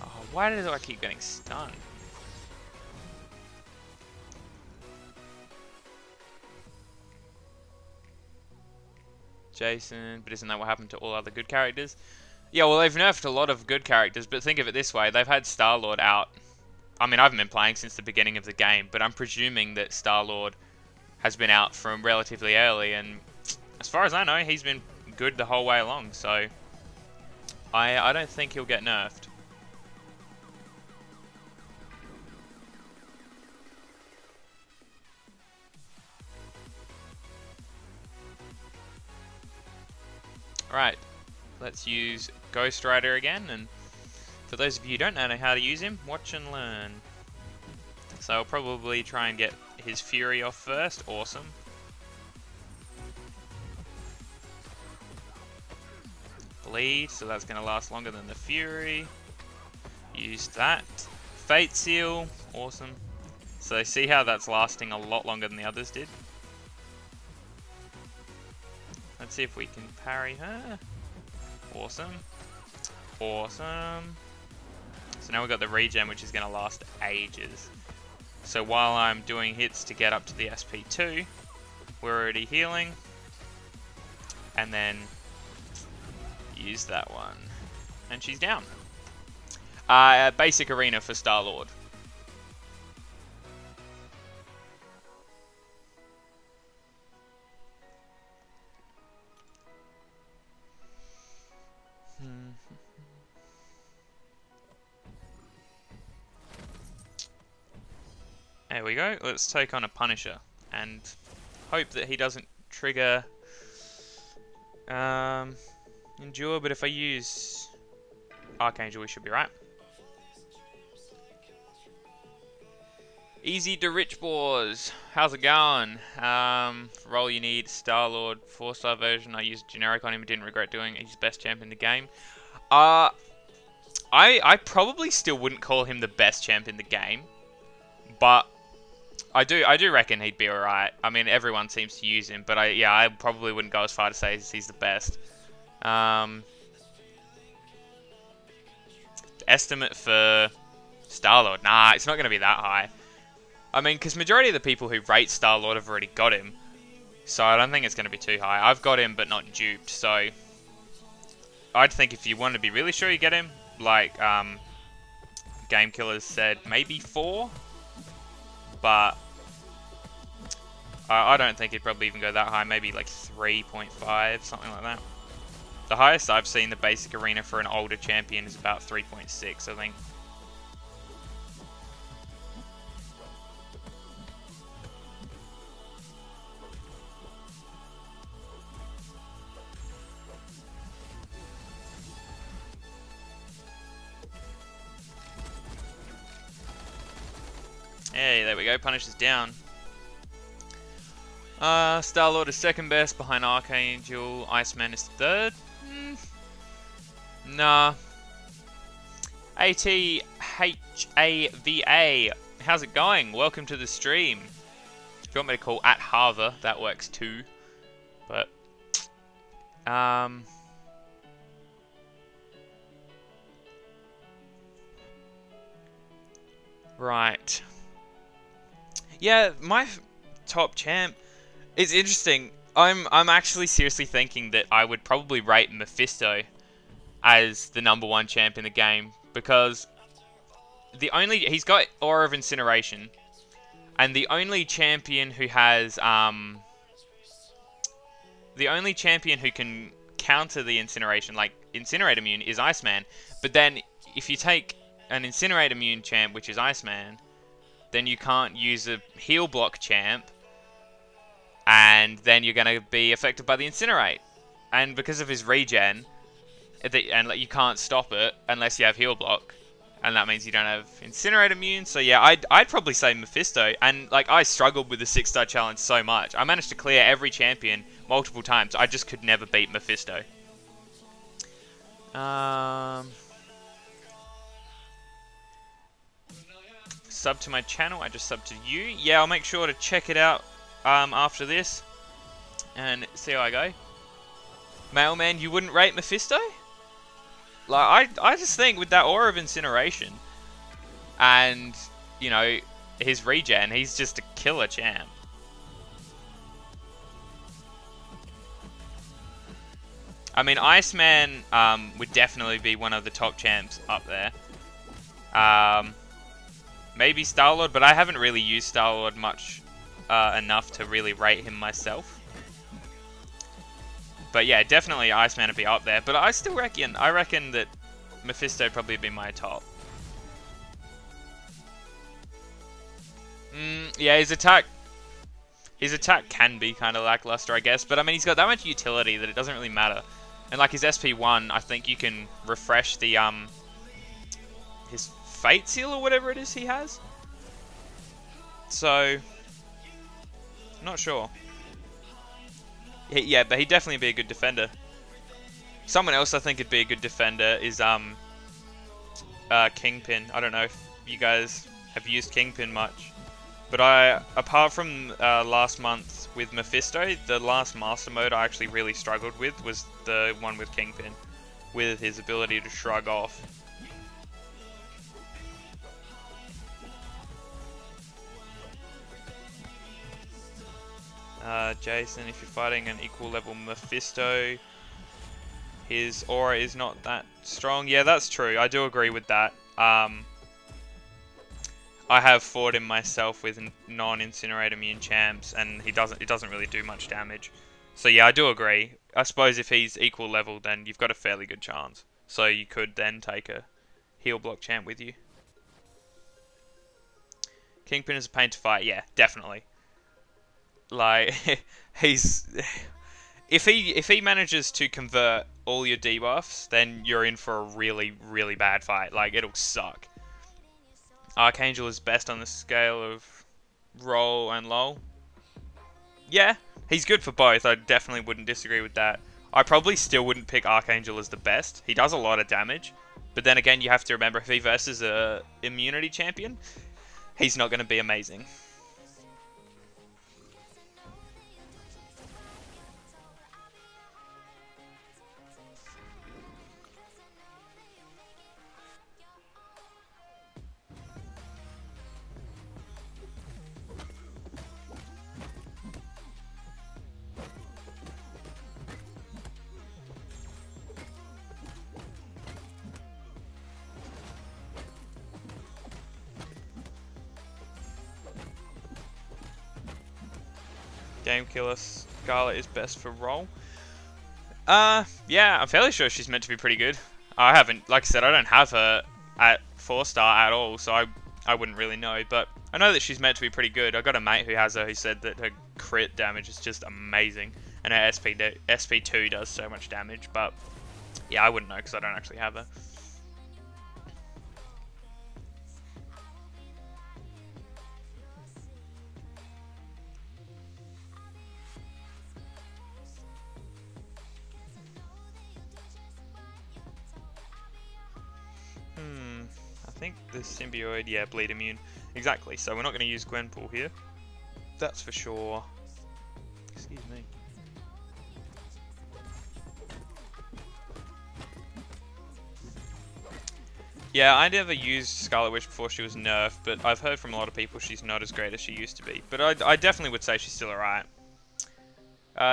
Oh, why do I keep getting stunned? Jason, but isn't that what happened to all other good characters? Yeah, well, they've nerfed a lot of good characters, but think of it this way. They've had Star-Lord out. I mean, I haven't been playing since the beginning of the game, but I'm presuming that Star-Lord has been out from relatively early, and as far as I know, he's been good the whole way along, so I don't think he'll get nerfed. Alright, let's use Ghost Rider again, and for those of you who don't know how to use him, watch and learn. So I'll probably try and get his Fury off first. Awesome. Bleed, so that's going to last longer than the Fury. Use that. Fate Seal, awesome. So see how that's lasting a lot longer than the others did. Let's see if we can parry her. Awesome. Awesome. So now we've got the regen, which is going to last ages. So while I'm doing hits to get up to the SP2, we're already healing. And then use that one. And she's down. Basic arena for Star-Lord. There we go. Let's take on a Punisher and hope that he doesn't trigger Endure, but if I use Archangel, we should be right. Easy to Rich Boars. How's it going? Role you need, Star-Lord, 4-star version. I used generic on him, didn't regret doing it. He's best champ in the game. I probably still wouldn't call him the best champ in the game, but I do reckon he'd be alright. I mean, everyone seems to use him, but I probably wouldn't go as far to say he's the best. Estimate for Star-Lord? Nah, it's not going to be that high. I mean, because majority of the people who rate Star-Lord have already got him. So I don't think it's going to be too high. I've got him, but not duped, so... I'd think if you want to be really sure you get him, like, Game Killers said, maybe 4? But... I don't think he'd probably even go that high. Maybe like 3.5, something like that. The highest I've seen the basic arena for an older champion is about 3.6, I think. Hey, there we go. Punisher's down. Star-Lord is second best, behind Archangel. Iceman is third. Nah. ATHAVA. How's it going? Welcome to the stream. If you want me to call at Harva, that works too. But, right. Yeah, my top champ. It's interesting. I'm actually seriously thinking that I would probably rate Mephisto as the #1 champ in the game, because he's got Aura of Incineration, and the only champion who has the only champion who can counter the incineration, like Incinerate Immune, is Iceman. But then if you take an Incinerate Immune champ, which is Iceman, then you can't use a heal block champ, and then you're going to be affected by the Incinerate. And because of his regen, and you can't stop it unless you have heal block, and that means you don't have Incinerate Immune. So yeah, I'd probably say Mephisto. And like, I struggled with the 6-star challenge so much. I managed to clear every champion multiple times. I just could never beat Mephisto. Sub to my channel. I just subbed to you. Yeah, I'll make sure to check it out after this and see how I go. Mailman, you wouldn't rate Mephisto? Like, I just think with that Aura of Incineration and, you know, his regen, he's just a killer champ. I mean, Iceman would definitely be one of the top champs up there. Maybe Star-Lord, but I haven't really used Star-Lord much enough to really rate him myself. But yeah, definitely Iceman would be up there. But I reckon that Mephisto would probably be my top. Yeah, his attack can be kind of lackluster, I guess. But I mean, he's got that much utility that it doesn't really matter. And like his SP1, I think you can refresh the his Fate Seal or whatever it is he has. So, not sure. Yeah, but he'd definitely be a good defender. Someone else I think would be a good defender is Kingpin. I don't know if you guys have used Kingpin much, but apart from last month with Mephisto, the last master mode I actually really struggled with was the one with Kingpin, with his ability to shrug off. Jason, if you're fighting an equal level Mephisto, his aura is not that strong. Yeah, that's true. I do agree with that. I have fought him myself with non-Incinerate Immune champs, and it doesn't really do much damage. So yeah, I do agree. I suppose if he's equal level, then you've got a fairly good chance. So you could then take a heal block champ with you. Kingpin is a pain to fight. Yeah, definitely. Like, if he manages to convert all your debuffs, then you're in for a really, really bad fight. Like, it'll suck. Archangel is best on the scale of roll and lol. Yeah, he's good for both. I definitely wouldn't disagree with that. I probably still wouldn't pick Archangel as the best. He does a lot of damage, but then again, you have to remember if he versus a immunity champion, he's not going to be amazing. Game Killer Scarlet is best for role. Yeah, I'm fairly sure she's meant to be pretty good. I haven't, like I said, I don't have her at 4-star at all, so I wouldn't really know, but I know that she's meant to be pretty good. I got a mate who has her who said that her crit damage is just amazing, and her SP2 does so much damage, but yeah, I wouldn't know because I don't actually have her. I think the symbiote, yeah, bleed immune. Exactly, so we're not going to use Gwenpool here. That's for sure. Excuse me. Yeah, I never used Scarlet Witch before she was nerfed, but I've heard from a lot of people she's not as great as she used to be. But I definitely would say she's still alright.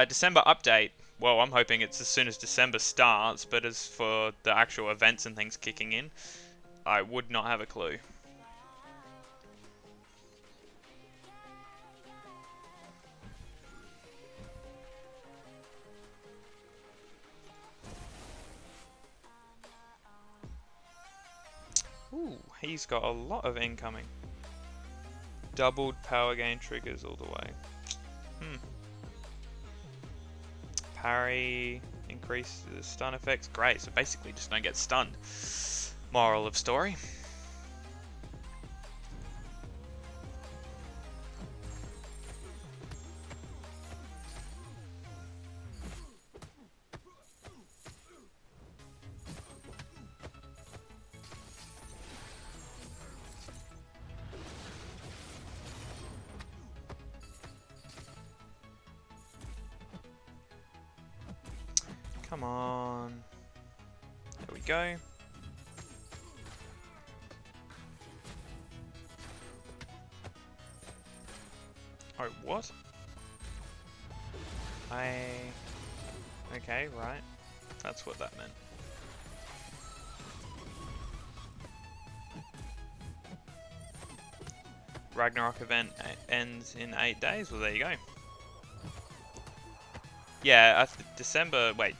December update. Well, I'm hoping it's as soon as December starts, but as for the actual events and things kicking in, I would not have a clue. Ooh, he's got a lot of incoming. Doubled power gain triggers all the way. Parry, increase the stun effects. Great, so basically just don't get stunned. Moral of story. Come on. There we go. Oh, what? Okay, right. That's what that meant. Ragnarok event ends in 8 days. Well, there you go. Yeah, December... Wait.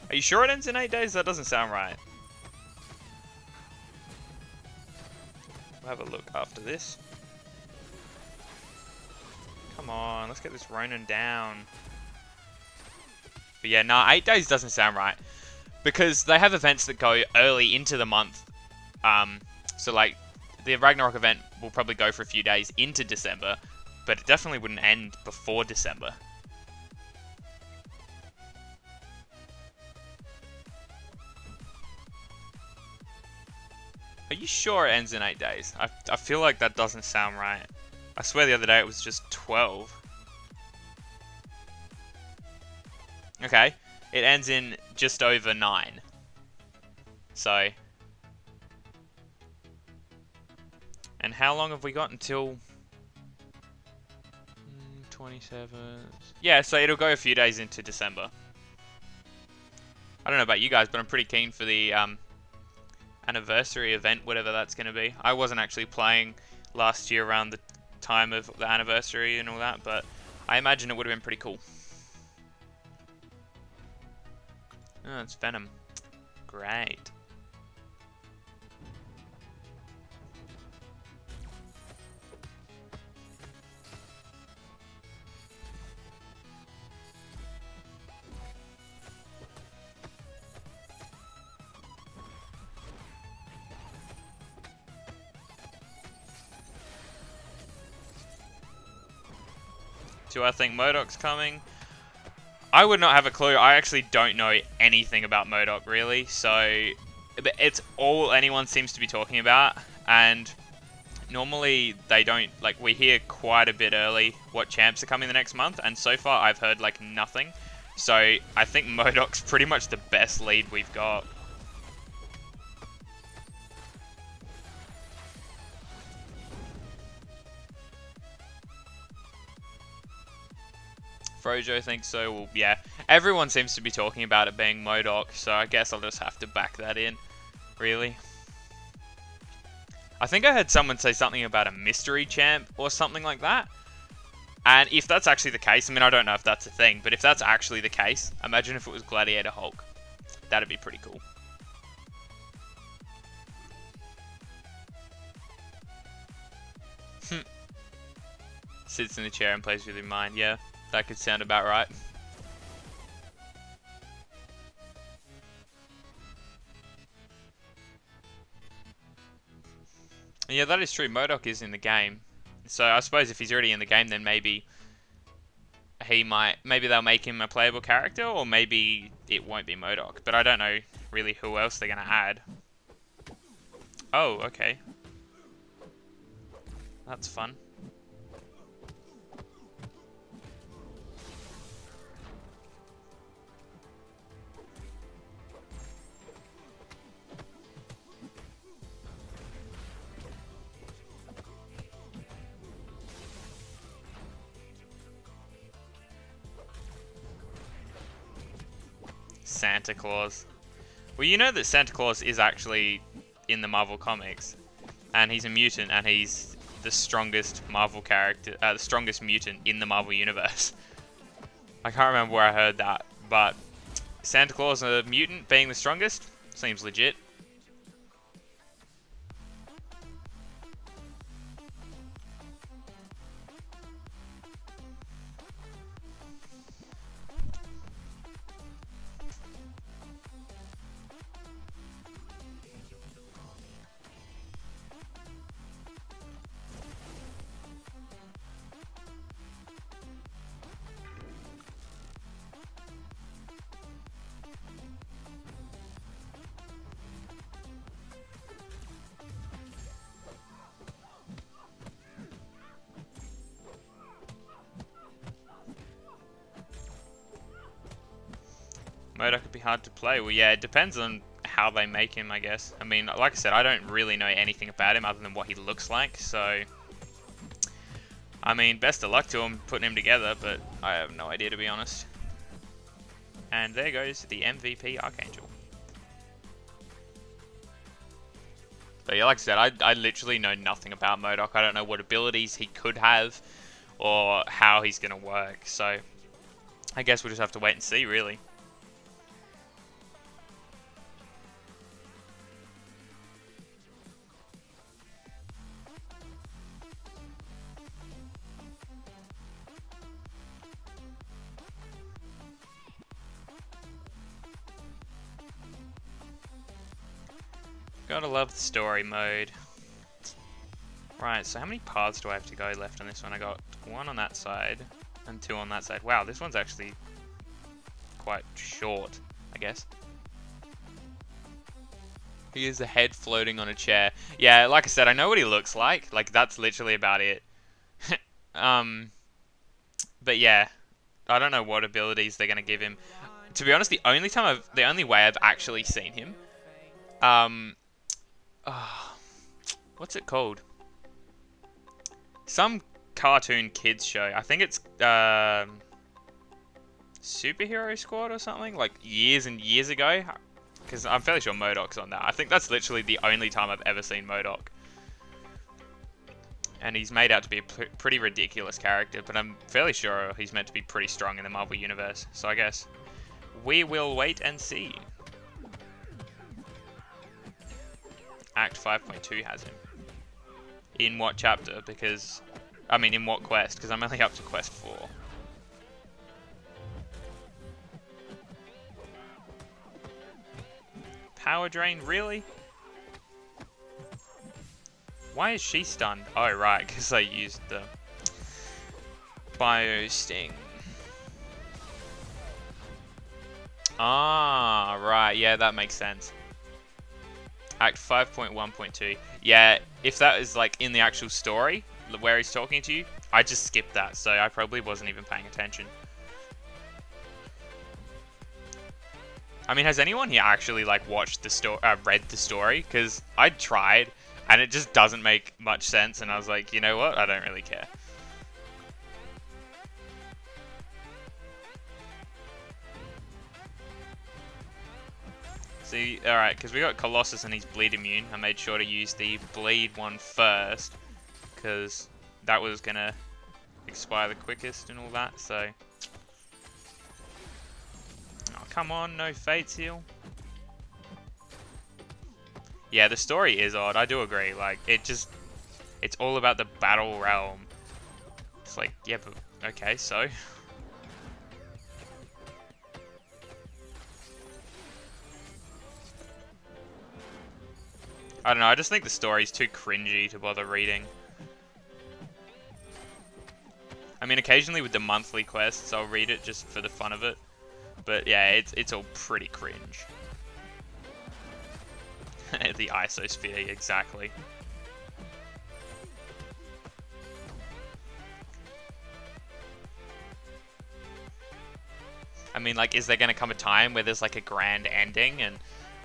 Are you sure it ends in 8 days? That doesn't sound right. We'll have a look after this. Come on, let's get this Ronin down. But yeah, nah, 8 days doesn't sound right. Because they have events that go early into the month. So like, the Ragnarok event will probably go for a few days into December. But it definitely wouldn't end before December. Are you sure it ends in 8 days? I feel like that doesn't sound right. I swear the other day it was just 12. Okay, it ends in just over 9. So... And how long have we got until... 27... Yeah, so it'll go a few days into December. I don't know about you guys, but I'm pretty keen for the... anniversary event, whatever that's going to be. I wasn't actually playing last year around the time of the anniversary and all that, but I imagine it would have been pretty cool. Oh, it's Venom. Great. Do I think MODOK's coming? I would not have a clue. I actually don't know anything about MODOK, really. So, it's all anyone seems to be talking about. And normally, they don't... Like, we hear quite a bit early what champs are coming the next month. And so far, I've heard, like, nothing. So, I think MODOK's pretty much the best lead we've got. Frojo thinks so. Well, yeah. Everyone seems to be talking about it being MODOK, so I guess I'll just have to back that in. Really. I think I heard someone say something about a mystery champ or something like that. And if that's actually the case, I mean, I don't know if that's a thing, but if that's actually the case, imagine if it was Gladiator Hulk. That'd be pretty cool. Sits in the chair and plays with your mind. Yeah, that could sound about right. Yeah, that is true. MODOK is in the game. So I suppose if he's already in the game, then maybe maybe they'll make him a playable character, or maybe it won't be MODOK. But I don't know really who else they're going to add. Oh, okay. That's fun. Santa Claus. Well, you know that Santa Claus is actually in the Marvel comics, and he's a mutant, and he's the strongest Marvel character, the strongest mutant in the Marvel universe. I can't remember where I heard that, but Santa Claus, a mutant, being the strongest, seems legit. MODOK could be hard to play. Well, yeah, it depends on how they make him, I guess. I mean, like I said, I don't really know anything about him other than what he looks like, so... I mean, best of luck to him putting him together, but I have no idea, to be honest. And there goes the MVP Archangel. But yeah, like I said, I literally know nothing about MODOK. I don't know what abilities he could have, or how he's going to work, so... I guess we'll just have to wait and see, really. Gotta love the story mode. Right, so how many paths do I have to go left on this one? I got one on that side and two on that side. Wow, this one's actually quite short, I guess. Here's a head floating on a chair. Yeah, like I said, I know what he looks like. Like, that's literally about it. But yeah, I don't know what abilities they're gonna give him. To be honest, the only way I've actually seen him, what's it called? Some cartoon kids show. I think it's Superhero Squad or something, like years and years ago. Because I'm fairly sure MODOK's on that. I think that's literally the only time I've ever seen MODOK. And he's made out to be a pretty ridiculous character, but I'm fairly sure he's meant to be pretty strong in the Marvel Universe. So I guess we will wait and see. Act 5.2 has him. In what chapter? Because, I mean, in what quest? Because I'm only up to quest 4. Power drain, really? Why is she stunned? Oh, right, because I used the Bio Sting. Ah, right, yeah, that makes sense. Act 5.1.2. Yeah, if that is like in the actual story, where he's talking to you, I just skipped that, so I probably wasn't even paying attention. I mean, has anyone here actually like watched the story, read the story? Because I tried, and it just doesn't make much sense, and I was like, you know what? I don't really care. See, alright, because we got Colossus and he's bleed immune. I made sure to use the bleed one first, because that was gonna expire the quickest and all that, so... Oh, come on, no Fate Seal. Yeah, the story is odd, I do agree, like, it's all about the battle realm. It's like, yeah, but, okay, so... I don't know, I just think the story's too cringy to bother reading. I mean, occasionally with the monthly quests, I'll read it just for the fun of it. But yeah, it's all pretty cringe. The isosphere, exactly. I mean, like, is there going to come a time where there's like a grand ending and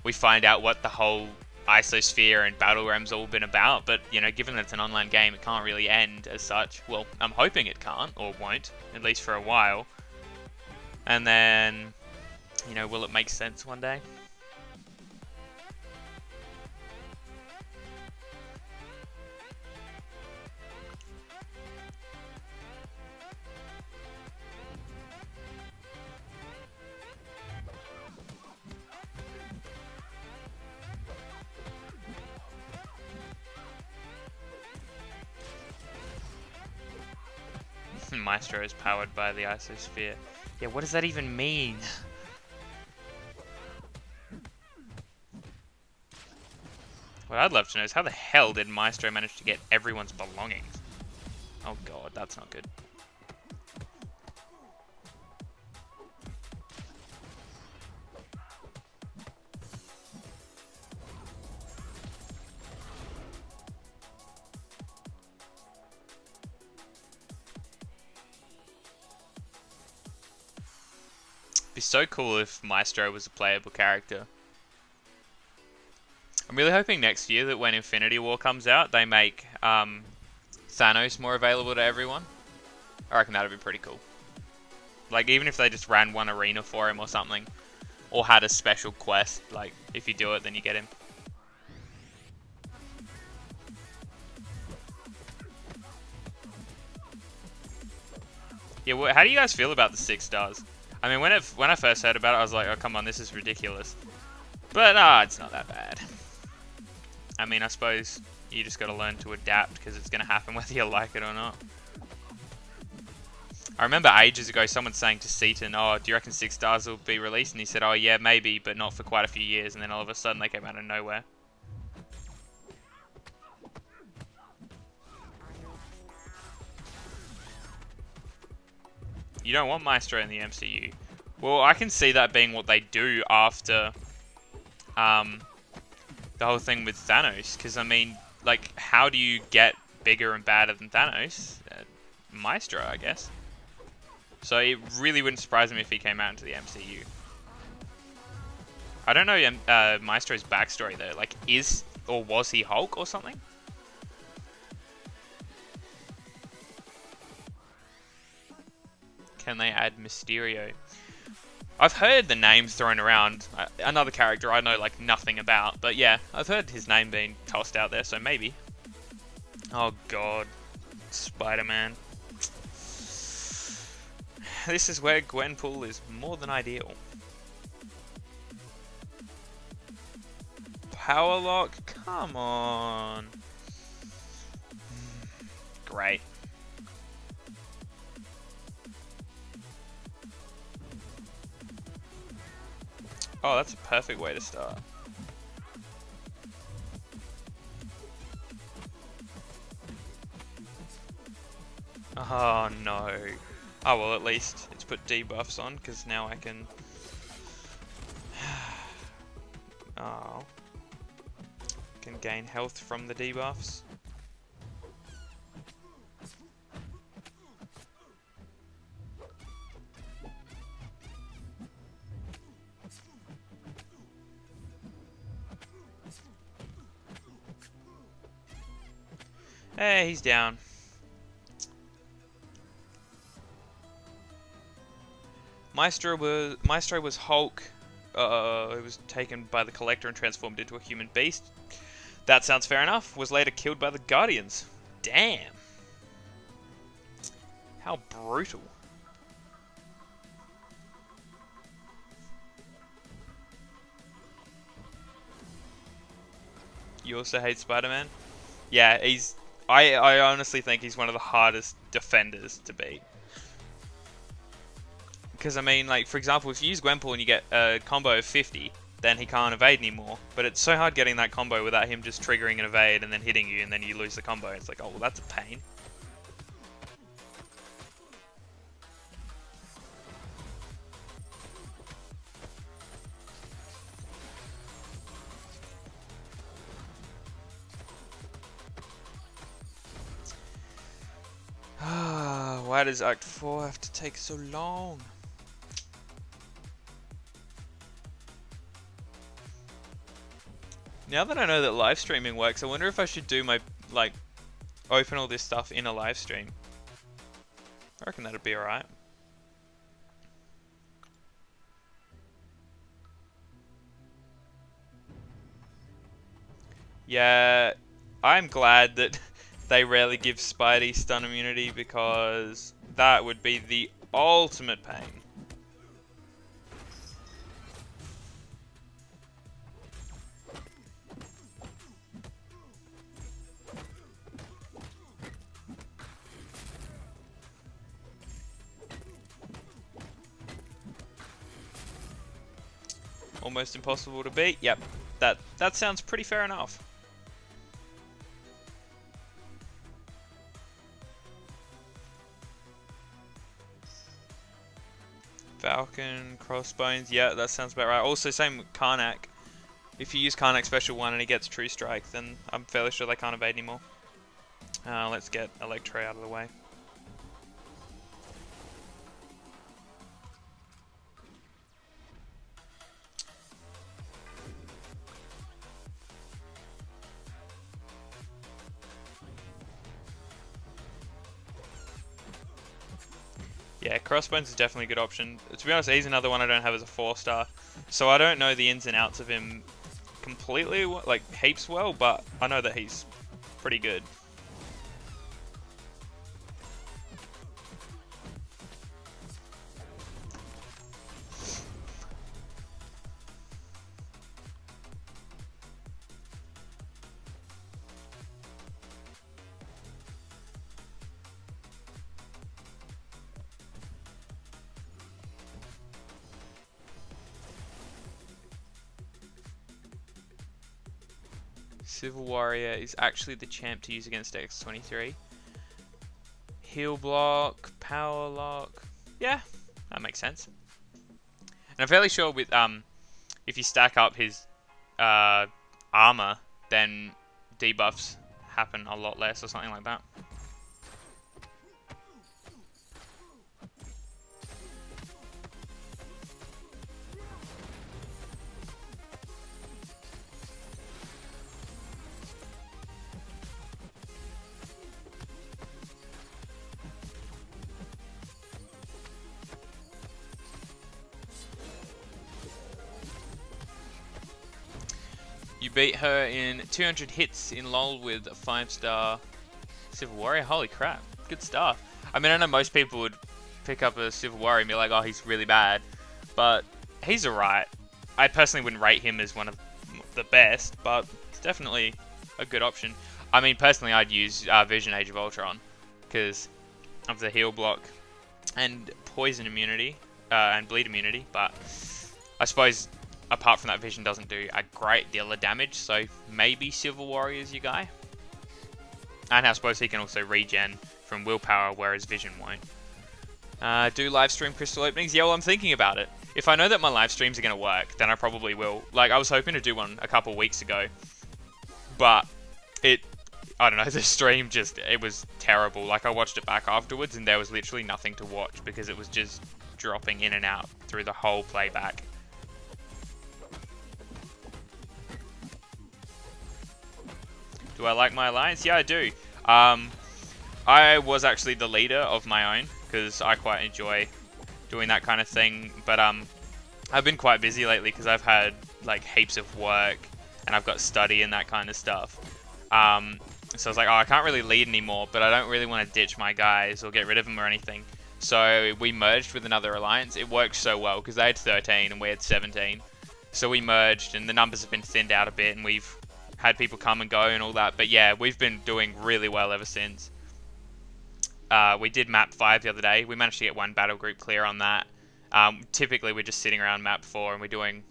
we find out what the whole isosphere and battle realm's all been about? But, you know, given that it's an online game, it can't really end as such. Well, I'm hoping it can't, or won't, at least for a while. And then, you know, will it make sense one day? Maestro is powered by the isosphere. Yeah, what does that even mean? What I'd love to know is how the hell did Maestro manage to get everyone's belongings? Oh god, that's not good. It'd be so cool if Maestro was a playable character. I'm really hoping next year that when Infinity War comes out, they make Thanos more available to everyone. I reckon that'd be pretty cool. Like, even if they just ran one arena for him or something, or had a special quest, like, if you do it, then you get him. Yeah, well, how do you guys feel about the 6 stars? I mean, when I first heard about it, I was like, oh, come on, this is ridiculous. But, it's not that bad. I mean, I suppose you just got to learn to adapt, because it's going to happen whether you like it or not. I remember ages ago someone saying to Seaton, oh, do you reckon 6 stars will be released? And he said, oh, yeah, maybe, but not for quite a few years. And then all of a sudden they came out of nowhere. You don't want Maestro in the MCU. Well, I can see that being what they do after the whole thing with Thanos. Because, I mean, like, how do you get bigger and badder than Thanos? Maestro, I guess. So it really wouldn't surprise me if he came out into the MCU. I don't know Maestro's backstory, though. Like, is or was he Hulk or something? Can they add Mysterio? I've heard the name thrown around. Another character I know like nothing about. But yeah, I've heard his name being tossed out there, so maybe. Oh god. Spider-Man. This is where Gwenpool is more than ideal. Power lock? Come on. Great. Oh, that's a perfect way to start. Oh no. Oh well, at least it's put debuffs on, because now I can... Oh. Can gain health from the debuffs. Hey, he's down. Maestro was Hulk. It was taken by the Collector and transformed into a human beast. That sounds fair enough. Was later killed by the Guardians. Damn. How brutal. You also hate Spider-Man? Yeah, I honestly think he's one of the hardest defenders to beat. Because, I mean, like, for example, if you use Gwenpool and you get a combo of 50, then he can't evade anymore. But it's so hard getting that combo without him just triggering an evade and then hitting you, and then you lose the combo. It's like, oh, well, that's a pain. Why does Act 4 have to take so long? Now that I know that live streaming works, I wonder if I should do my, like, open all this stuff in a live stream. I reckon that'd be alright. Yeah, I'm glad that they rarely give Spidey stun immunity, because that would be the ultimate pain. Almost impossible to beat. Yep, that sounds pretty fair enough. Falcon, Crossbones, yeah, that sounds about right. Also, same with Karnak. If you use Karnak Special 1 and he gets True Strike, then I'm fairly sure they can't evade anymore. Let's get Electro out of the way. Yeah, Crossbones is definitely a good option. To be honest, he's another one I don't have as a 4-star. So I don't know the ins and outs of him completely, like, heaps well, but I know that he's pretty good. Civil Warrior is actually the champ to use against X23. Heal block, power lock. Yeah, that makes sense. And I'm fairly sure with if you stack up his armor, then debuffs happen a lot less or something like that. You beat her in 200 hits in LoL with a 5-star Civil Warrior. Holy crap, good stuff. I mean, I know most people would pick up a Civil Warrior and be like, oh, he's really bad. But he's alright. I personally wouldn't rate him as one of the best, but it's definitely a good option. I mean, personally, I'd use Vision Age of Ultron because of the heal block and poison immunity and bleed immunity, but I suppose apart from that, Vision doesn't do a great deal of damage, so maybe Civil Warrior is your guy. And I suppose he can also regen from willpower, whereas Vision won't. Do live stream crystal openings? Yeah, well, I'm thinking about it. If I know that my live streams are going to work, then I probably will. Like, I was hoping to do one a couple weeks ago, but I don't know, the stream it was terrible. Like, I watched it back afterwards, and there was literally nothing to watch because it was just dropping in and out through the whole playback. Do I like my alliance? Yeah, I do. I was actually the leader of my own because I quite enjoy doing that kind of thing. But I've been quite busy lately because I've had like heaps of work and I've got study and that kind of stuff. So I was like, oh, I can't really lead anymore, but I don't really want to ditch my guys or get rid of them or anything. So we merged with another alliance. It worked so well because they had 13 and we had 17. So we merged and the numbers have been thinned out a bit and we've had people come and go and all that. But yeah, we've been doing really well ever since. We did map 5 the other day. We managed to get 1 battle group clear on that. Typically we're just sitting around map 4 and we're doing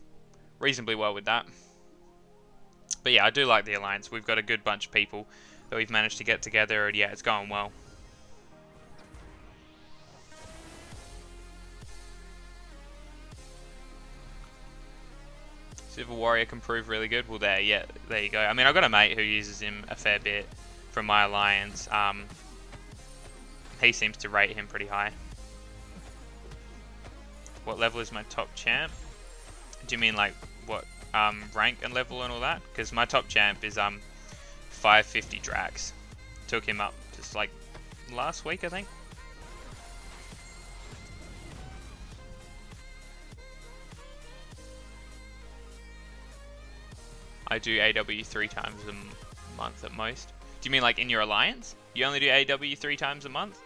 reasonably well with that. But yeah, I do like the alliance. We've got a good bunch of people that we've managed to get together, and yeah, it's going well. Civil Warrior can prove really good. Well, there you go. I mean, I've got a mate who uses him a fair bit from my alliance. He seems to rate him pretty high. What level is my top champ? Do you mean like what rank and level and all that? Because my top champ is 550 Drax. Took him up just like last week, I think. I do AW 3 times a month at most. Do you mean like in your alliance? You only do AW 3 times a month?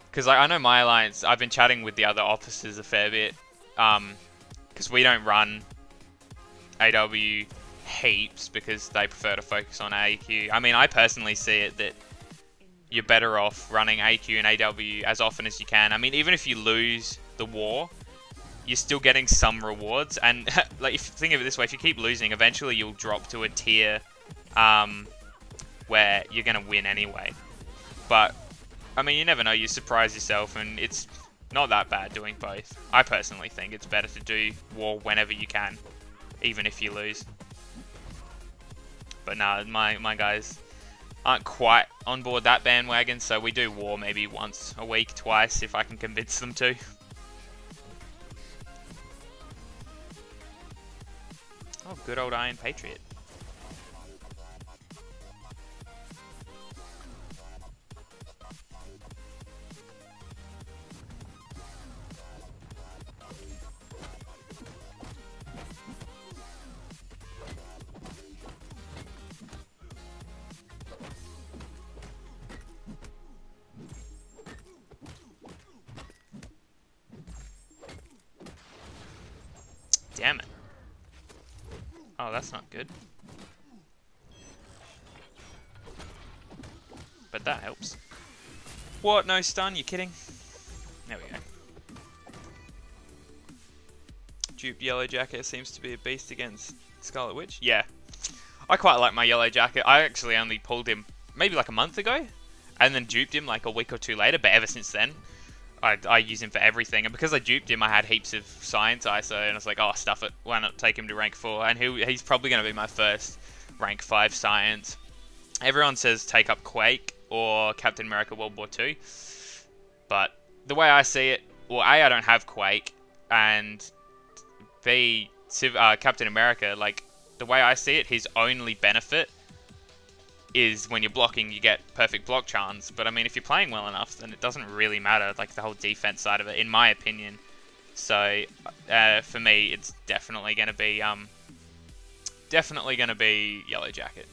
Because I know my alliance, I've been chatting with the other officers a fair bit. Because we don't run AW heaps because they prefer to focus on AQ. I mean, I personally see it that you're better off running AQ and AW as often as you can. I mean, even if you lose the war, you're still getting some rewards. And like, if you think of it this way, if you keep losing, eventually you'll drop to a tier where you're going to win anyway. But, I mean, you never know. You surprise yourself, and it's not that bad doing both. I personally think it's better to do war whenever you can, even if you lose. But no, my guys aren't quite on board that bandwagon, so we do war maybe once a week, twice, if I can convince them to. Oh, good old Iron Patriot. Damn it. Oh, that's not good. But that helps. What? No stun? You kidding? There we go. Dupe Yellow Jacket seems to be a beast against Scarlet Witch. Yeah. I quite like my Yellow Jacket. I actually only pulled him maybe like a month ago. And then duped him like a week or two later. But ever since then, I use him for everything, and because I duped him, I had heaps of Science ISO, and I was like, oh, stuff it, why not take him to rank 4, and he's probably going to be my first rank 5 Science. Everyone says take up Quake or Captain America World War II, but the way I see it, well, A, I don't have Quake, and B, Captain America, like, the way I see it, his only benefit is when you're blocking, you get perfect block chance. But I mean, if you're playing well enough, then it doesn't really matter, like the whole defense side of it, in my opinion. So for me, it's definitely going to be Yellow Jacket.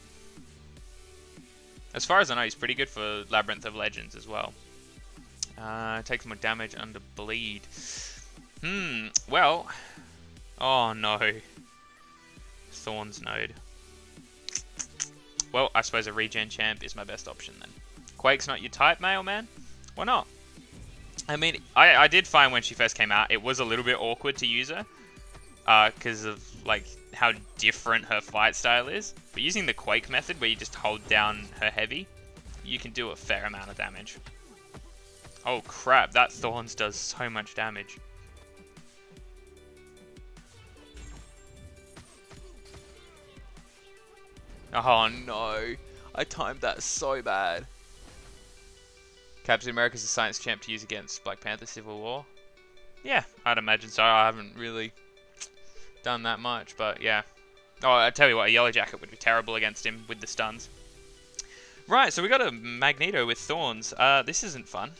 As far as I know, he's pretty good for Labyrinth of Legends as well. Takes more damage under bleed. Well, oh no, Thorns Node. Well, I suppose a regen champ is my best option then. Quake's not your type, mailman? Why not? I mean, I did find when she first came out, it was a little bit awkward to use her. Because of, like, how different her fight style is. But using the Quake method, where you just hold down her heavy, you can do a fair amount of damage. Oh crap, that Thorns does so much damage. Oh no, I timed that so bad. Captain America's a science champ to use against Black Panther Civil War. Yeah, I'd imagine so. I haven't really done that much, but yeah. Oh, I tell you what, a Yellow Jacket would be terrible against him with the stuns. Right, so we got a Magneto with Thorns. This isn't fun.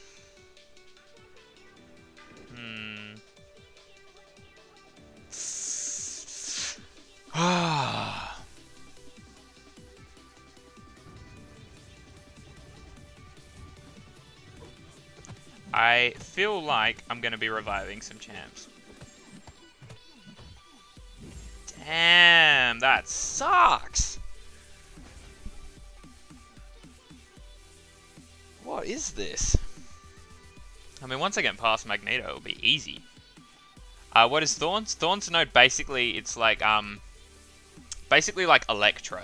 I feel like I'm going to be reviving some champs. Damn, that sucks. What is this? I mean, once I get past Magneto, it'll be easy. What is Thorns? Thorns node basically, it's like, basically like Electro.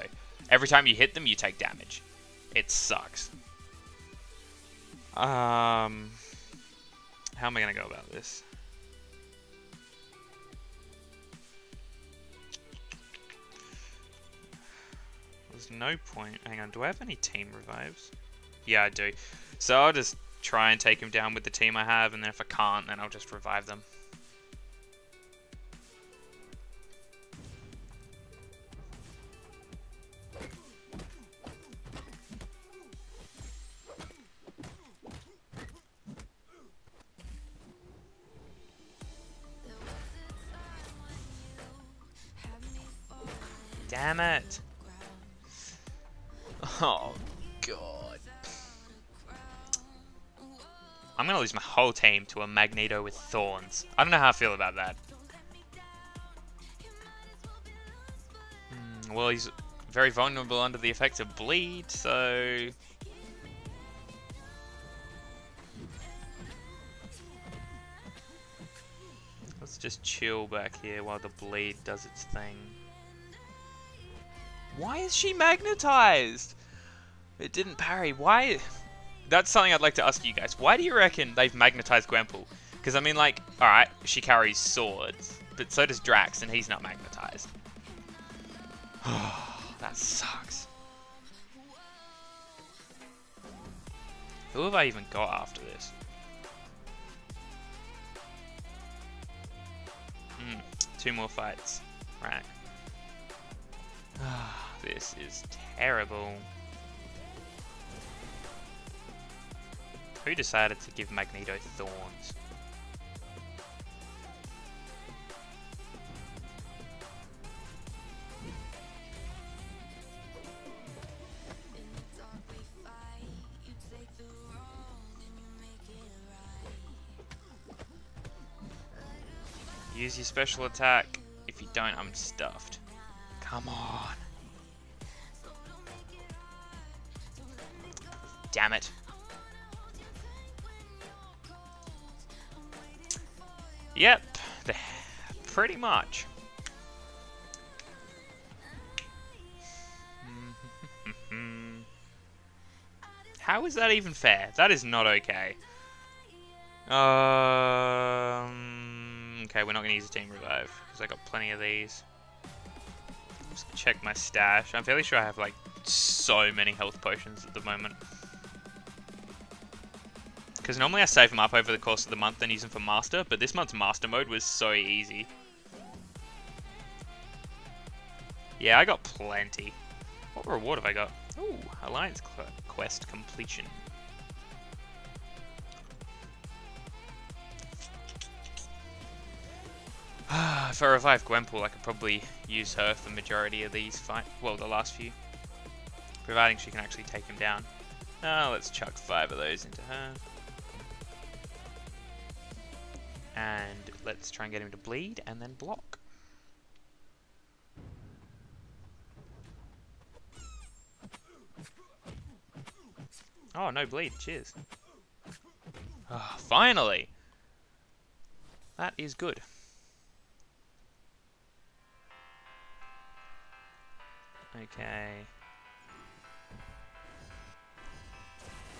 Every time you hit them, you take damage. It sucks. How am I gonna go about this? There's no point. Hang on, do I have any team revives? Yeah, I do. So I'll just try and take him down with the team I have, and then if I can't, then I'll just revive them. Damn it! Oh, God. I'm gonna lose my whole team to a Magneto with Thorns. I don't know how I feel about that. Well, he's very vulnerable under the effects of bleed, so... Let's just chill back here while the bleed does its thing. Why is she magnetized? It didn't parry. Why? That's something I'd like to ask you guys. Why do you reckon they've magnetized Gwenpool? Because, I mean, like, alright, she carries swords, but so does Drax, and he's not magnetized. That sucks. Who have I even got after this? 2 more fights. Right. This is terrible. Who decided to give Magneto Thorns? Use your special attack. If you don't, I'm stuffed. Come on. Damn it. Yep, pretty much. How is that even fair? That is not okay. Okay, we're not going to use a team revive because I got plenty of these. Just check my stash. I'm fairly sure I have like so many health potions at the moment. Because normally I save them up over the course of the month and use them for Master, but this month's Master mode was so easy. Yeah, I got plenty. What reward have I got? Ooh, Alliance Quest completion. If I revive Gwenpool, I could probably use her for the majority of these fights. Well, the last few. Providing she can actually take him down. Let's chuck 5 of those into her. And let's try and get him to bleed and then block. Oh, no bleed. Cheers. Oh, finally! That is good. Okay.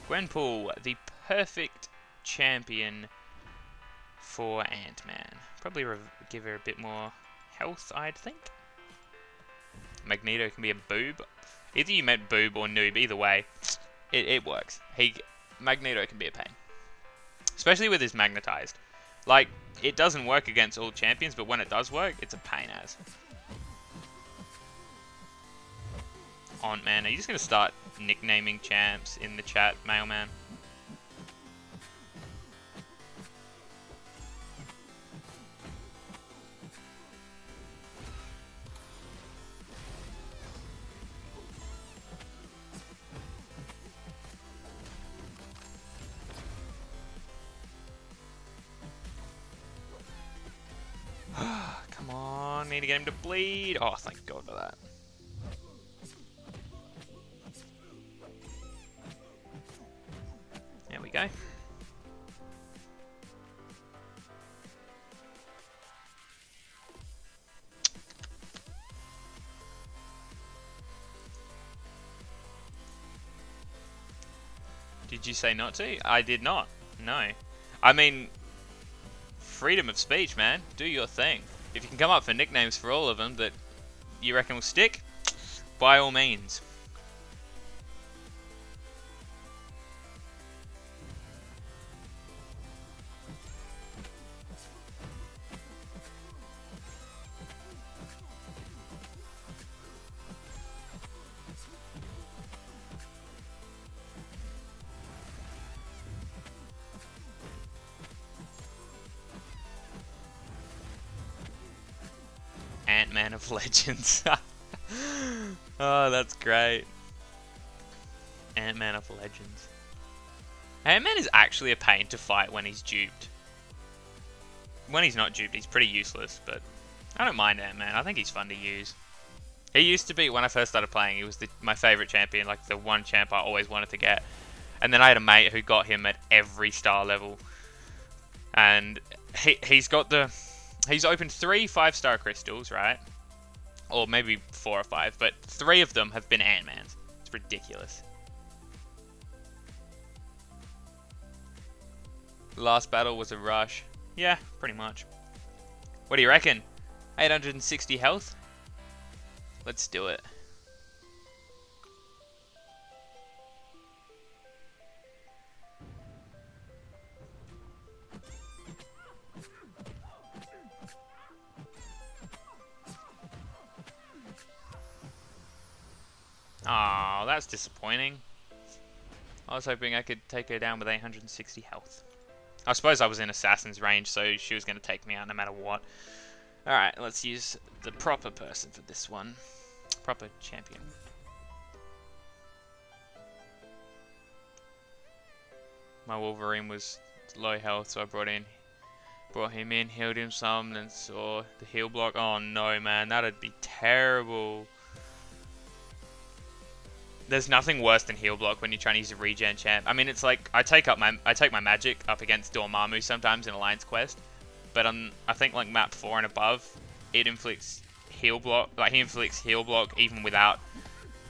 Gwenpool, the perfect champion for Ant-Man. Probably give her a bit more health, I'd think. Magneto can be a boob. Either you meant boob or noob, either way, it works. Magneto can be a pain. Especially with his magnetized. Like, it doesn't work against all champions, but when it does work, it's a pain as. Man, are you just going to start nicknaming champs in the chat, Mailman? need to get him to bleed. Oh, thank God for that. There we go. Did you say not to? I did not. No. I mean, freedom of speech, man. Do your thing. If you can come up for nicknames for all of them that you reckon will stick, by all means. Ant-Man of Legends. Oh, that's great. Ant-Man of Legends. Ant-Man is actually a pain to fight when he's duped. When he's not duped, he's pretty useless, but I don't mind Ant-Man. I think he's fun to use. He used to be, when I first started playing, he was my favourite champion, like the one champ I always wanted to get. And then I had a mate who got him at every star level. And he's opened 3 5-star crystals, right? Or maybe 4 or 5, but 3 of them have been Ant-Mans. It's ridiculous. Last battle was a rush. Yeah, pretty much. What do you reckon? 860 health? Let's do it. Oh, that's disappointing. I was hoping I could take her down with 860 health. I suppose I was in Assassin's range, so she was going to take me out no matter what. Alright, let's use the proper person for this one. Proper champion. My Wolverine was low health, so I brought him in, healed him some, then saw the heal block. Oh no, man, that'd be terrible. There's nothing worse than heal block when you're trying to use a regen champ. I mean, it's like I take my magic up against Dormammu sometimes in Alliance Quest, but on I think like map 4 and above, it inflicts heal block. Like he inflicts heal block even without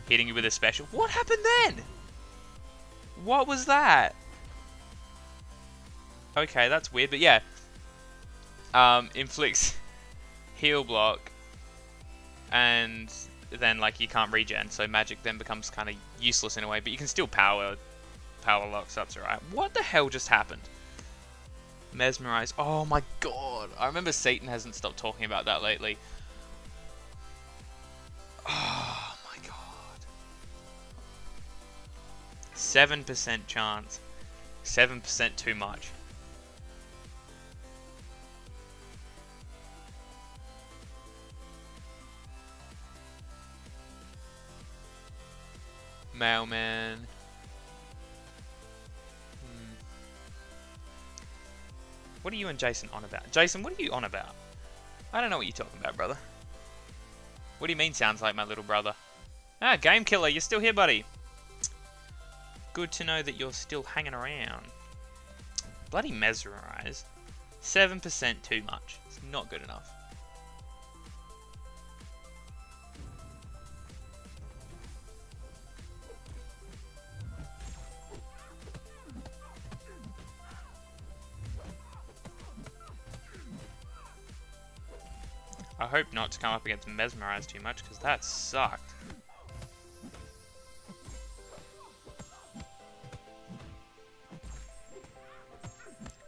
hitting you with a special. What happened then? What was that? Okay, that's weird, but yeah, inflicts heal block and then like you can't regen, so magic then becomes kind of useless in a way, but you can still power lock, so that's alright. What the hell just happened? Mesmerize. Oh my god. I remember Satan hasn't stopped talking about that lately. Oh my god. 7% chance. 7% too much. Mailman. What are you and Jason on about? Jason, what are you on about? I don't know what you're talking about, brother. What do you mean sounds like my little brother? Ah, Game Killer, you're still here, buddy. Good to know that you're still hanging around. Bloody Mesmerize. 7% too much. It's not good enough. I hope not to come up against Mesmerize too much, because that sucked.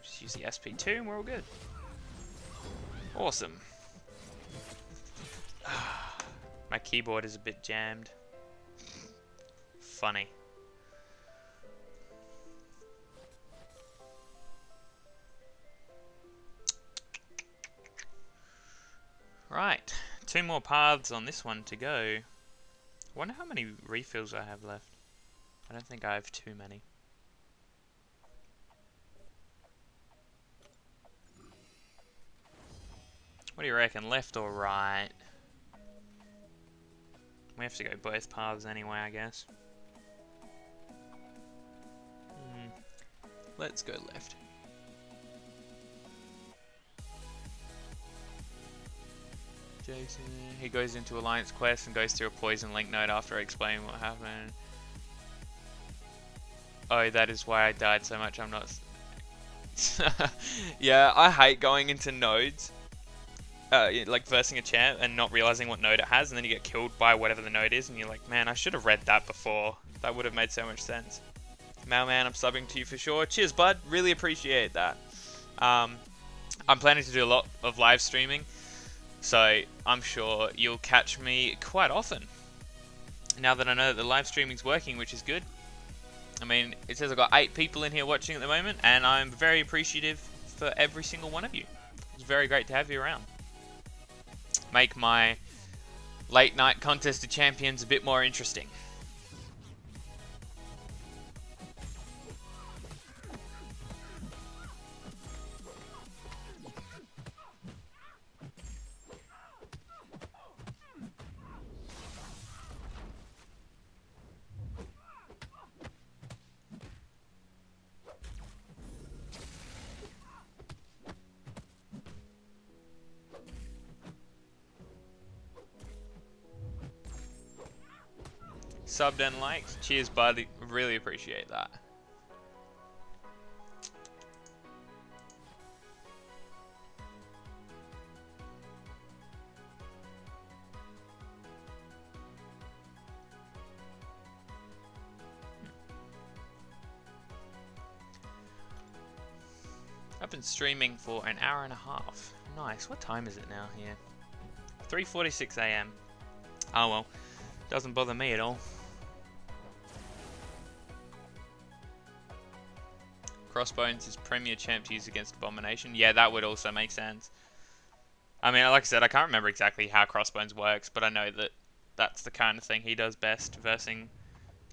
Just use the SP2 and we're all good. Awesome. My keyboard is a bit jammed. Funny. Right, 2 more paths on this one to go. I wonder how many refills I have left. I don't think I have too many. What do you reckon, left or right? We have to go both paths anyway, I guess. Let's go left. Jason, he goes into Alliance Quest and goes through a poison link node after I explain what happened. Oh, that is why I died so much. I'm not... Yeah, I hate going into nodes. Like versing a champ and not realizing what node it has, and then you get killed by whatever the node is, and you're like, man, I should have read that before. That would have made so much sense. Mailman, I'm subbing to you for sure. Cheers, bud. Really appreciate that. I'm planning to do a lot of live streaming, so I'm sure you'll catch me quite often. Now that I know that the live streaming's working, which is good. I mean, it says I've got 8 people in here watching at the moment, and I'm very appreciative for every single one of you. It's very great to have you around. Make my late night contest of champions a bit more interesting. Subbed and liked. Cheers, buddy. Really appreciate that. I've been streaming for an hour and a half. Nice. What time is it now here? 3:46 AM. Oh well. Doesn't bother me at all. Crossbones is premier champ to use against Abomination. Yeah, that would also make sense. I mean, like I said, I can't remember exactly how Crossbones works, but I know that that's the kind of thing he does best, versing,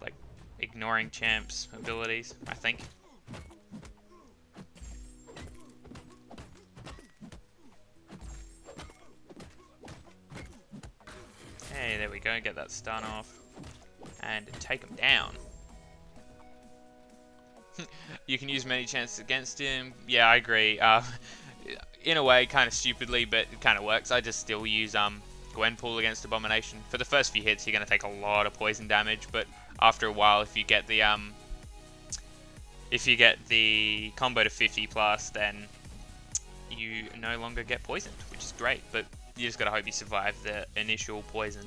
like, ignoring champs' abilities, I think. Hey, there we go, get that stun off. And take him down. You can use many chances against him. Yeah, I agree. In a way, kind of stupidly, but it kind of works. I just still use Gwenpool against Abomination. For the first few hits, you're going to take a lot of poison damage, but after a while, if you get the combo to 50 plus, then you no longer get poisoned, which is great. But you just got to hope you survive the initial poison.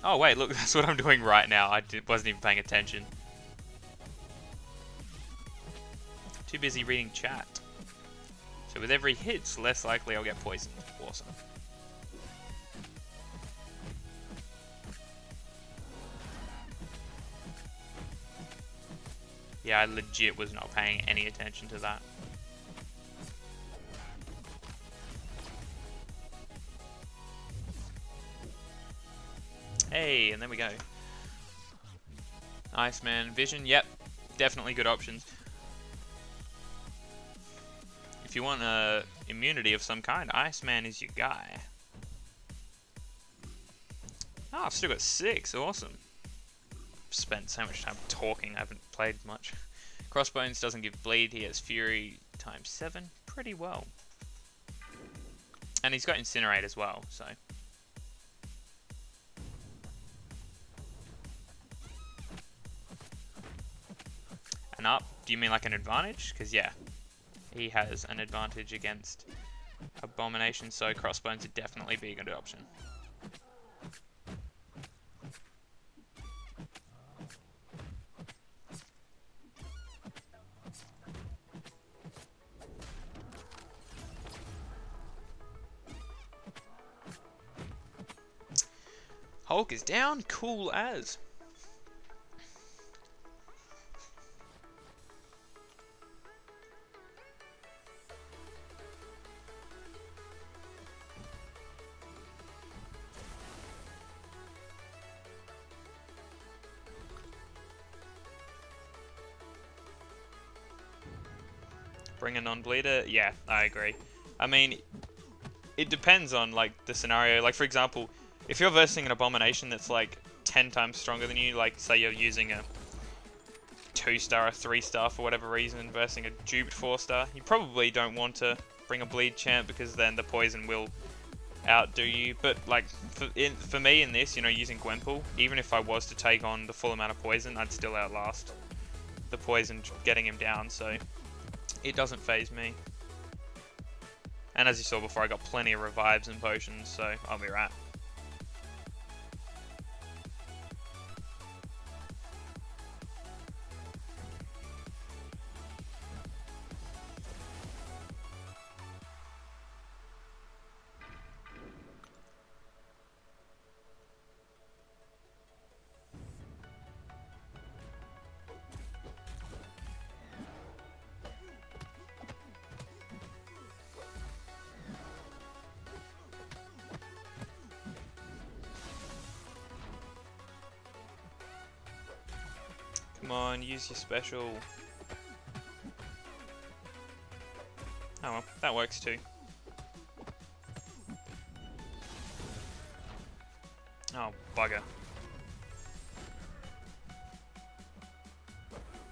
Oh wait, look, that's what I'm doing right now. I wasn't even paying attention. Too busy reading chat. So with every hit, it's less likely I'll get poisoned. Awesome. Yeah, I legit was not paying any attention to that. Hey, and there we go. Iceman, Vision, yep. Definitely good options. If you want immunity of some kind, Iceman is your guy. Oh, I've still got 6. Awesome. Spent so much time talking, I haven't played much. Crossbones doesn't give bleed, he has Fury times 7. Pretty well. And he's got Incinerate as well, so... And up, do you mean like an advantage? Because yeah, he has an advantage against Abomination, so Crossbones would definitely be a good option. Hulk is down, cool as. Bring a non-bleeder? Yeah, I agree. I mean, it depends on like the scenario. Like for example, if you're versing an abomination that's like 10 times stronger than you, like say you're using a 2-star or 3-star for whatever reason, versing a duped 4-star, you probably don't want to bring a bleed champ because then the poison will outdo you. But like for me in this, you know, using Gwenpool, even if I was to take on the full amount of poison, I'd still outlast the poison getting him down, so it doesn't phase me. And as you saw before, I got plenty of revives and potions, so I'll be right. Come on, use your special. Oh well, that works too. Oh, bugger.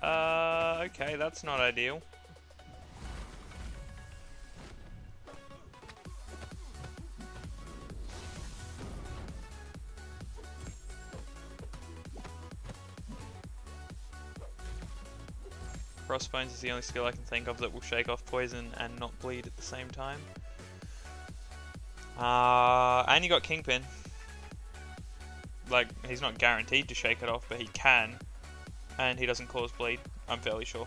Okay, that's not ideal. Crossbones is the only skill I can think of that will shake off poison and not bleed at the same time. And you got Kingpin. Like, he's not guaranteed to shake it off, but he can. And he doesn't cause bleed, I'm fairly sure.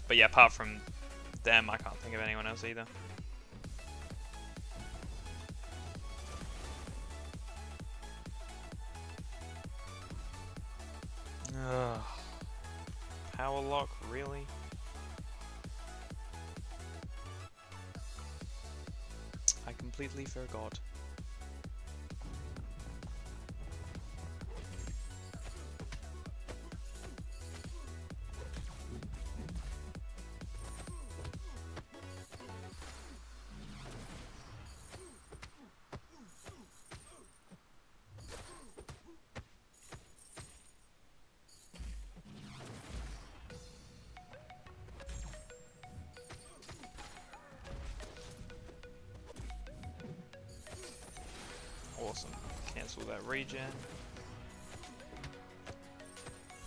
But yeah, apart from them, I can't think of anyone else either. Ugh. Power lock, really? I completely forgot. Awesome. Cancel that regen.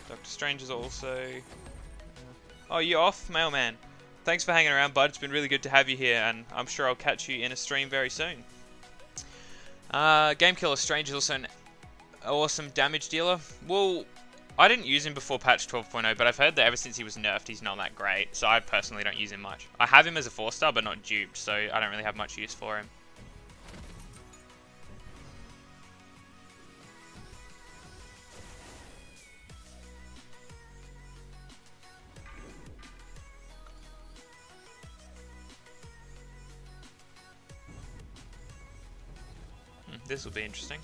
Doctor Strange is also... Oh, you off, Mailman? Thanks for hanging around, bud. It's been really good to have you here, and I'm sure I'll catch you in a stream very soon. Game Killer Strange is also an awesome damage dealer. Well, I didn't use him before patch 12.0, but I've heard that ever since he was nerfed, he's not that great, so I personally don't use him much. I have him as a 4-star, but not duped, so I don't really have much use for him. This will be interesting.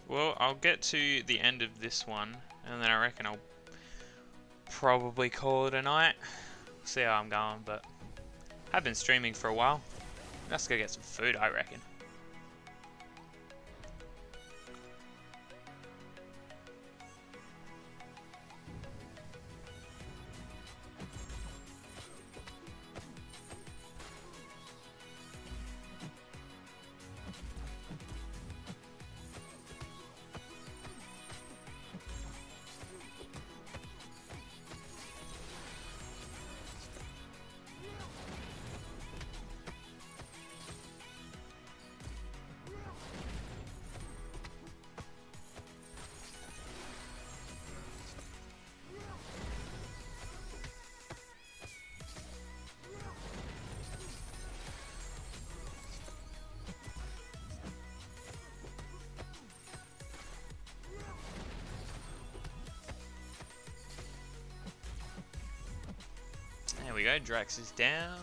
Well, I'll get to the end of this one, and then I reckon I'll probably call it a night. See how I'm going, but I've been streaming for a while. Let's go get some food, I reckon. go, Drax is down.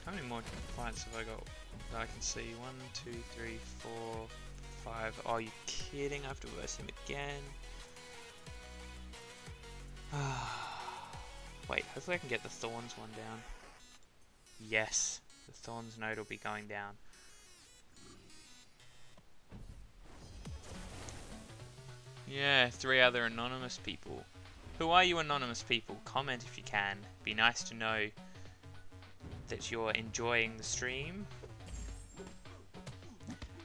How many more planets have I got that I can see? 1, 2, 3, 4, 5. Oh, you kidding? I have to reverse him again. Wait, hopefully I can get the Thorns one down. Yes, the Thorns node will be going down. Yeah, 3 other anonymous people. Who are you anonymous people? Comment if you can. Be nice to know that you're enjoying the stream.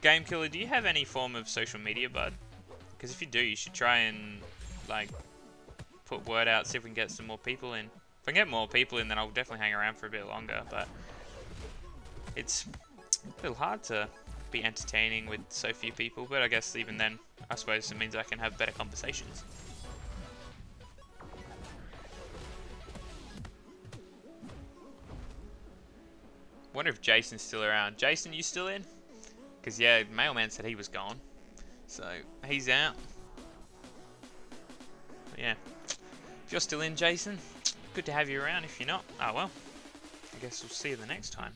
Game Killer, do you have any form of social media, bud? Because if you do, you should try and, like, put word out, see if we can get some more people in. If I can get more people in, then I'll definitely hang around for a bit longer, but it's a little hard to be entertaining with so few people, but I guess even then, I suppose it means I can have better conversations. Wonder if Jason's still around. Jason, you still in? Because, yeah, Mailman said he was gone. So, he's out. But yeah. If you're still in, Jason, good to have you around. If you're not, oh well. I guess we'll see you the next time.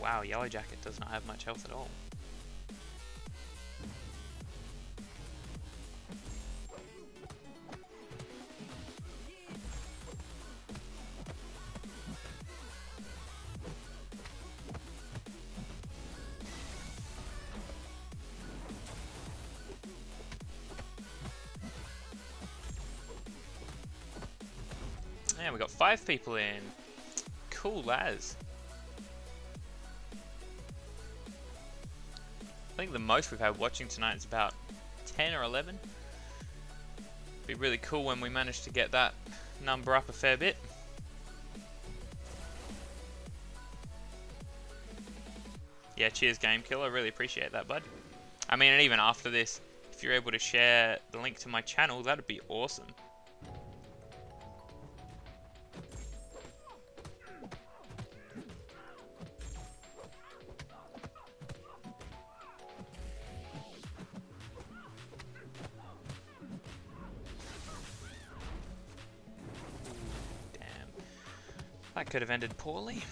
Wow, Yellow Jacket does not have much health at all. Yeah, we got 5 people in. Cool as. I think the most we've had watching tonight is about 10 or 11. Be really cool when we manage to get that number up a fair bit. Yeah, cheers Game Killer, I really appreciate that, bud. I mean, and even after this, if you're able to share the link to my channel, that'd be awesome. That could have ended poorly.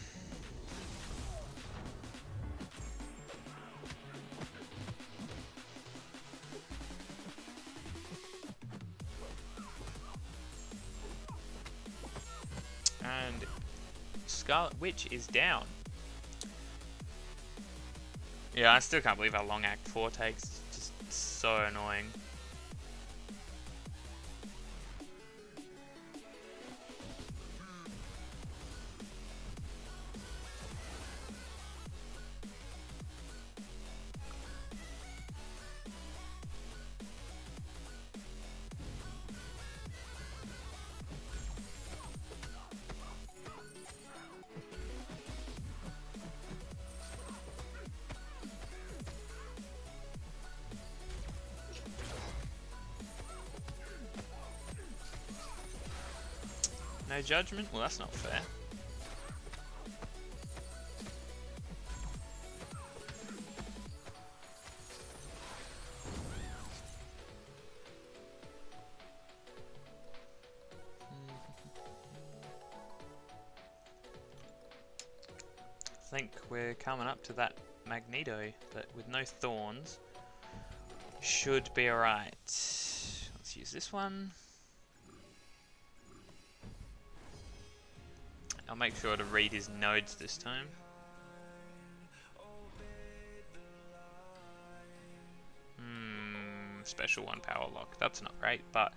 And Scarlet Witch is down. Yeah, I still can't believe how long Act 4 takes. It's just so annoying. No judgment? Well, that's not fair. I think we're coming up to that Magneto, but with no thorns. Should be alright. Let's use this one. I'll make sure to read his nodes this time. Special 1 power lock. That's not great, but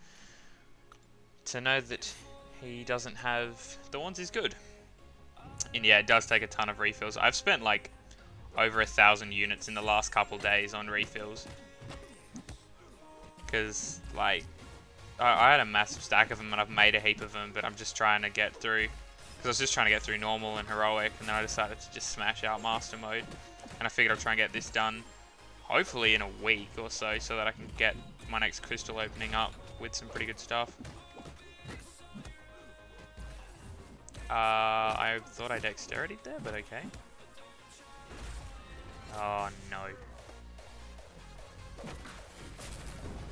to know that he doesn't have thorns is good. And yeah, it does take a ton of refills. I've spent like over 1,000 units in the last couple days on refills. Because like, I had a massive stack of them and I've made a heap of them, but I'm just trying to get through. Because I was just trying to get through normal and heroic, and then I decided to just smash out master mode. And I figured I'll try and get this done, hopefully in a week or so, so that I can get my next crystal opening up with some pretty good stuff. I thought I dexterity there, but okay. Oh no.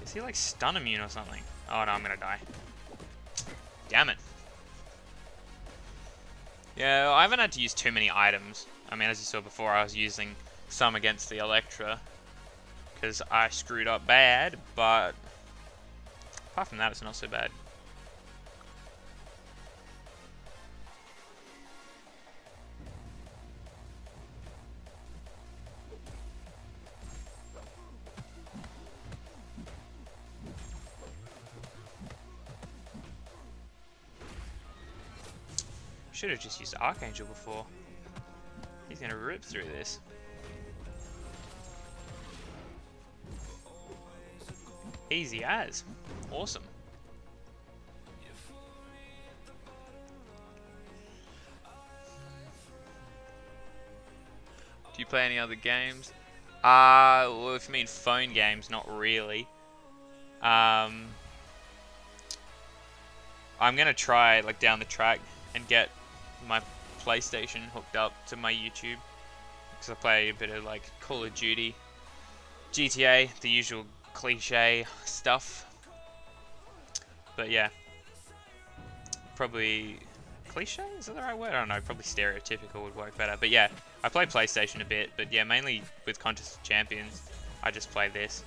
Is he like stun immune or something? Oh no, I'm gonna die. Damn it. Yeah, I haven't had to use too many items. I mean, as you saw before, I was using some against the Electra because I screwed up bad, but apart from that, it's not so bad. Should have just used Archangel before. He's gonna rip through this. Easy as. Awesome. Do you play any other games? Well, if you mean phone games, not really. I'm gonna try like down the track and get my PlayStation hooked up to my YouTube because I play a bit of like Call of Duty, GTA, the usual cliche stuff. But yeah, probably cliche, is that the right word? I don't know, probably stereotypical would work better. But yeah, I play PlayStation a bit, but yeah, mainly with Contest of Champions, I just play this.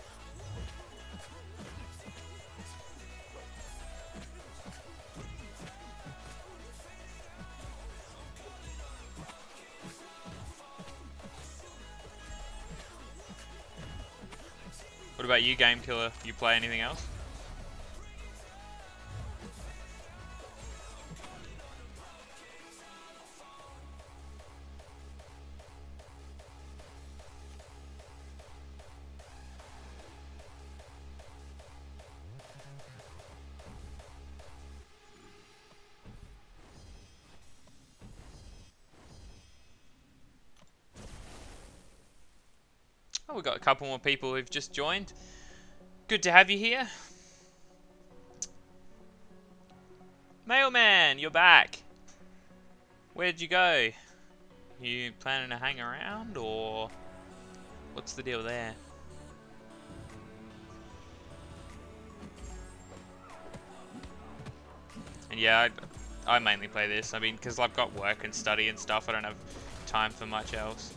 What about you, Game Killer? Do you play anything else? Oh, we've got a couple more people who've just joined. Good to have you here. Mailman, you're back. Where'd you go? You planning to hang around, or what's the deal there? And yeah, I mainly play this. I mean, because I've got work and study and stuff, I don't have time for much else.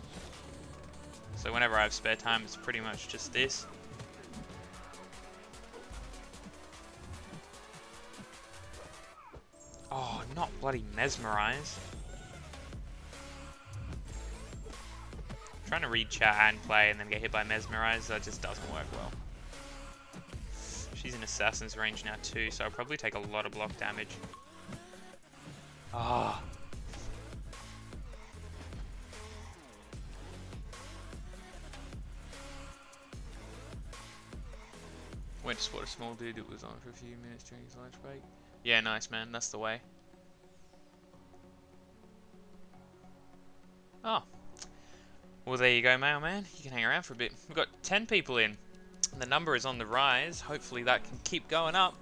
So whenever I have spare time, it's pretty much just this. Oh, not bloody mesmerize. Trying to read chat and play and then get hit by mesmerize, that just doesn't work well. She's in assassin's range now too, so I'll probably take a lot of block damage. Ah. Oh. Went to spot a small dude that was on for a few minutes during his lunch break. Yeah, nice man, that's the way. Oh. Well, there you go, mailman. You can hang around for a bit. We've got 10 people in. The number is on the rise. Hopefully that can keep going up.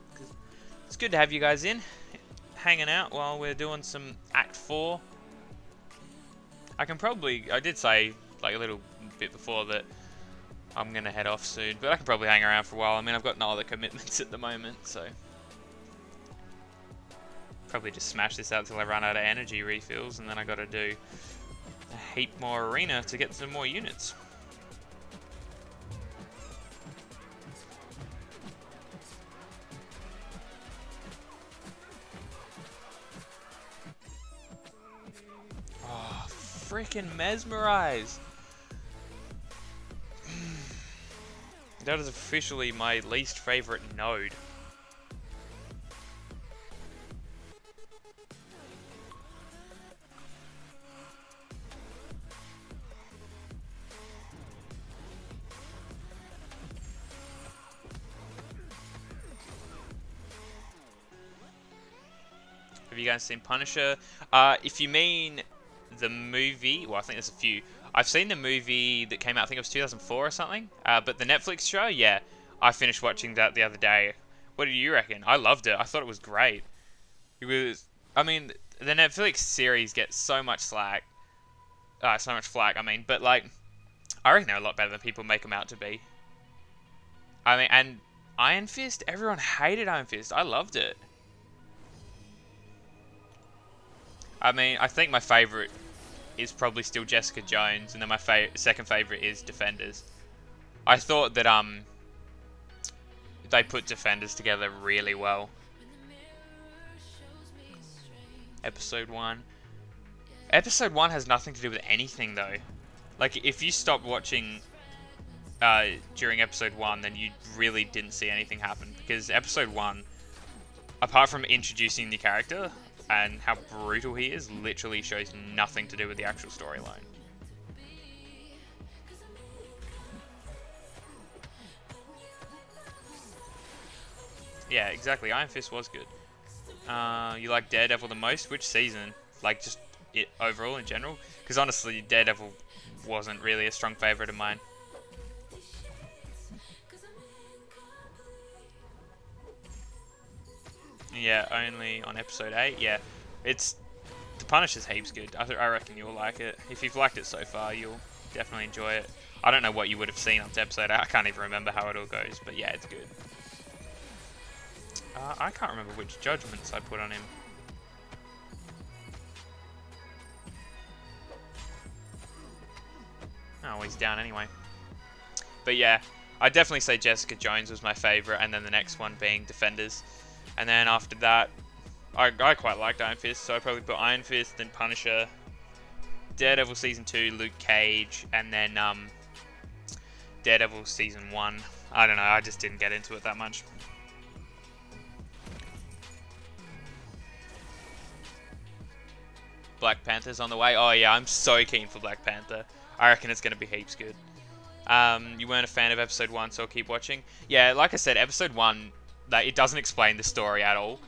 It's good to have you guys in, hanging out while we're doing some Act 4. I did say like a little bit before that I'm going to head off soon, but I can probably hang around for a while. I mean, I've got no other commitments at the moment, so probably just smash this out till I run out of energy refills, and then I got to do a heap more arena to get some more units. Oh, freaking mesmerize! That is officially my least favorite node. Have you guys seen Punisher? If you mean the movie, well, I think there's a few. I've seen the movie that came out, I think it was 2004 or something. But the Netflix show, yeah. I finished watching that the other day. What did you reckon? I loved it. I thought it was great. It was. I mean, the Netflix series gets so much slack. So much flack. I mean, but like, I reckon they're a lot better than people make them out to be. I mean, and Iron Fist. Everyone hated Iron Fist. I loved it. I mean, I think my favorite is probably still Jessica Jones, and then my second favorite is Defenders. I thought that they put Defenders together really well. Episode 1. Episode 1 has nothing to do with anything though. Like, if you stopped watching during episode 1, then you really didn't see anything happen, because episode 1, apart from introducing the character and how brutal he is, literally shows nothing to do with the actual storyline. Yeah, exactly. Iron Fist was good. You like Daredevil the most? Which season? Like, just it overall in general? Because honestly, Daredevil wasn't really a strong favourite of mine. Yeah, only on episode 8. Yeah, it's The Punisher's heaps good. I reckon you'll like it. If you've liked it so far, you'll definitely enjoy it. I don't know what you would have seen up to episode 8. I can't even remember how it all goes, but yeah, it's good. I can't remember which judgments I put on him. Oh, he's down anyway. But yeah, I'd definitely say Jessica Jones was my favourite, and then the next one being Defenders. And then after that, I quite liked Iron Fist, so I'd probably put Iron Fist, then Punisher, Daredevil Season 2, Luke Cage, and then Daredevil Season 1. I don't know, I just didn't get into it that much. Black Panther's on the way. Oh yeah, I'm so keen for Black Panther. I reckon it's going to be heaps good. You weren't a fan of episode 1, so I'll keep watching. Yeah, like I said, episode 1, it doesn't explain the story at all.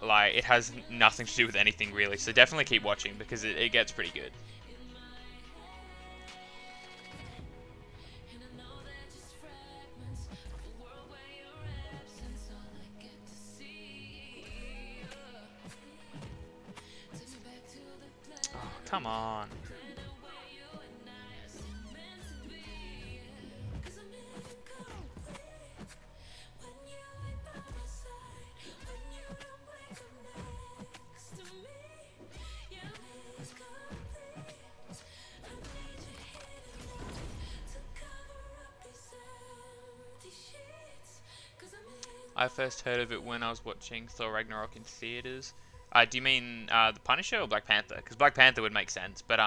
Like, it has nothing to do with anything really, so definitely keep watching because it gets pretty good. Oh, come on. I first heard of it when I was watching Thor Ragnarok in theaters. Do you mean the Punisher or Black Panther? Because Black Panther would make sense, but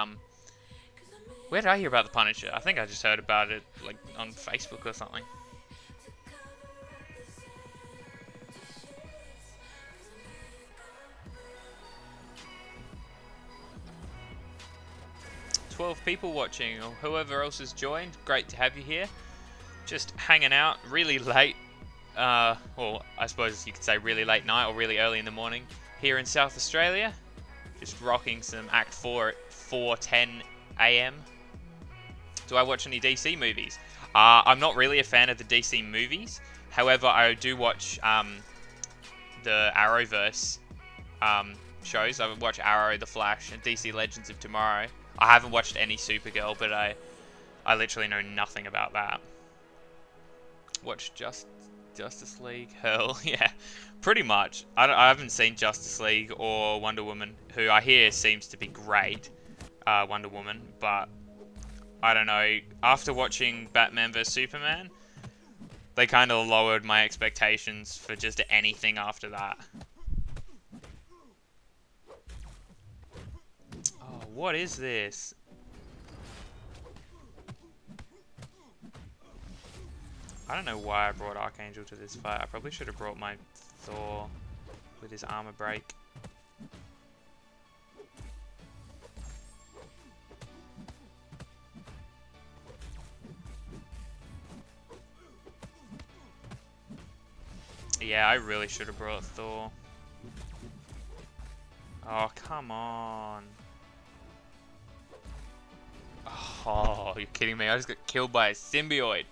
where did I hear about the Punisher? I think I just heard about it like on Facebook or something. People watching, or whoever else has joined. Great to have you here. Just hanging out really late. Well, I suppose you could say really late night or really early in the morning here in South Australia. Just rocking some Act 4 at 4:10 AM. Do I watch any DC movies? I'm not really a fan of the DC movies. However, I do watch the Arrowverse shows. I watch Arrow, The Flash, and DC Legends of Tomorrow. I haven't watched any Supergirl, but I literally know nothing about that. Watch Justice League? Hell, yeah. Pretty much. I haven't seen Justice League or Wonder Woman, who I hear seems to be great, Wonder Woman, but I don't know. After watching Batman vs Superman, they kind of lowered my expectations for just anything after that. Oh, what is this? I don't know why I brought Archangel to this fight. I probably should have brought my Thor with his armor break. Yeah, I really should have brought Thor. Oh, come on. Oh, you're kidding me. I just got killed by a symbiote.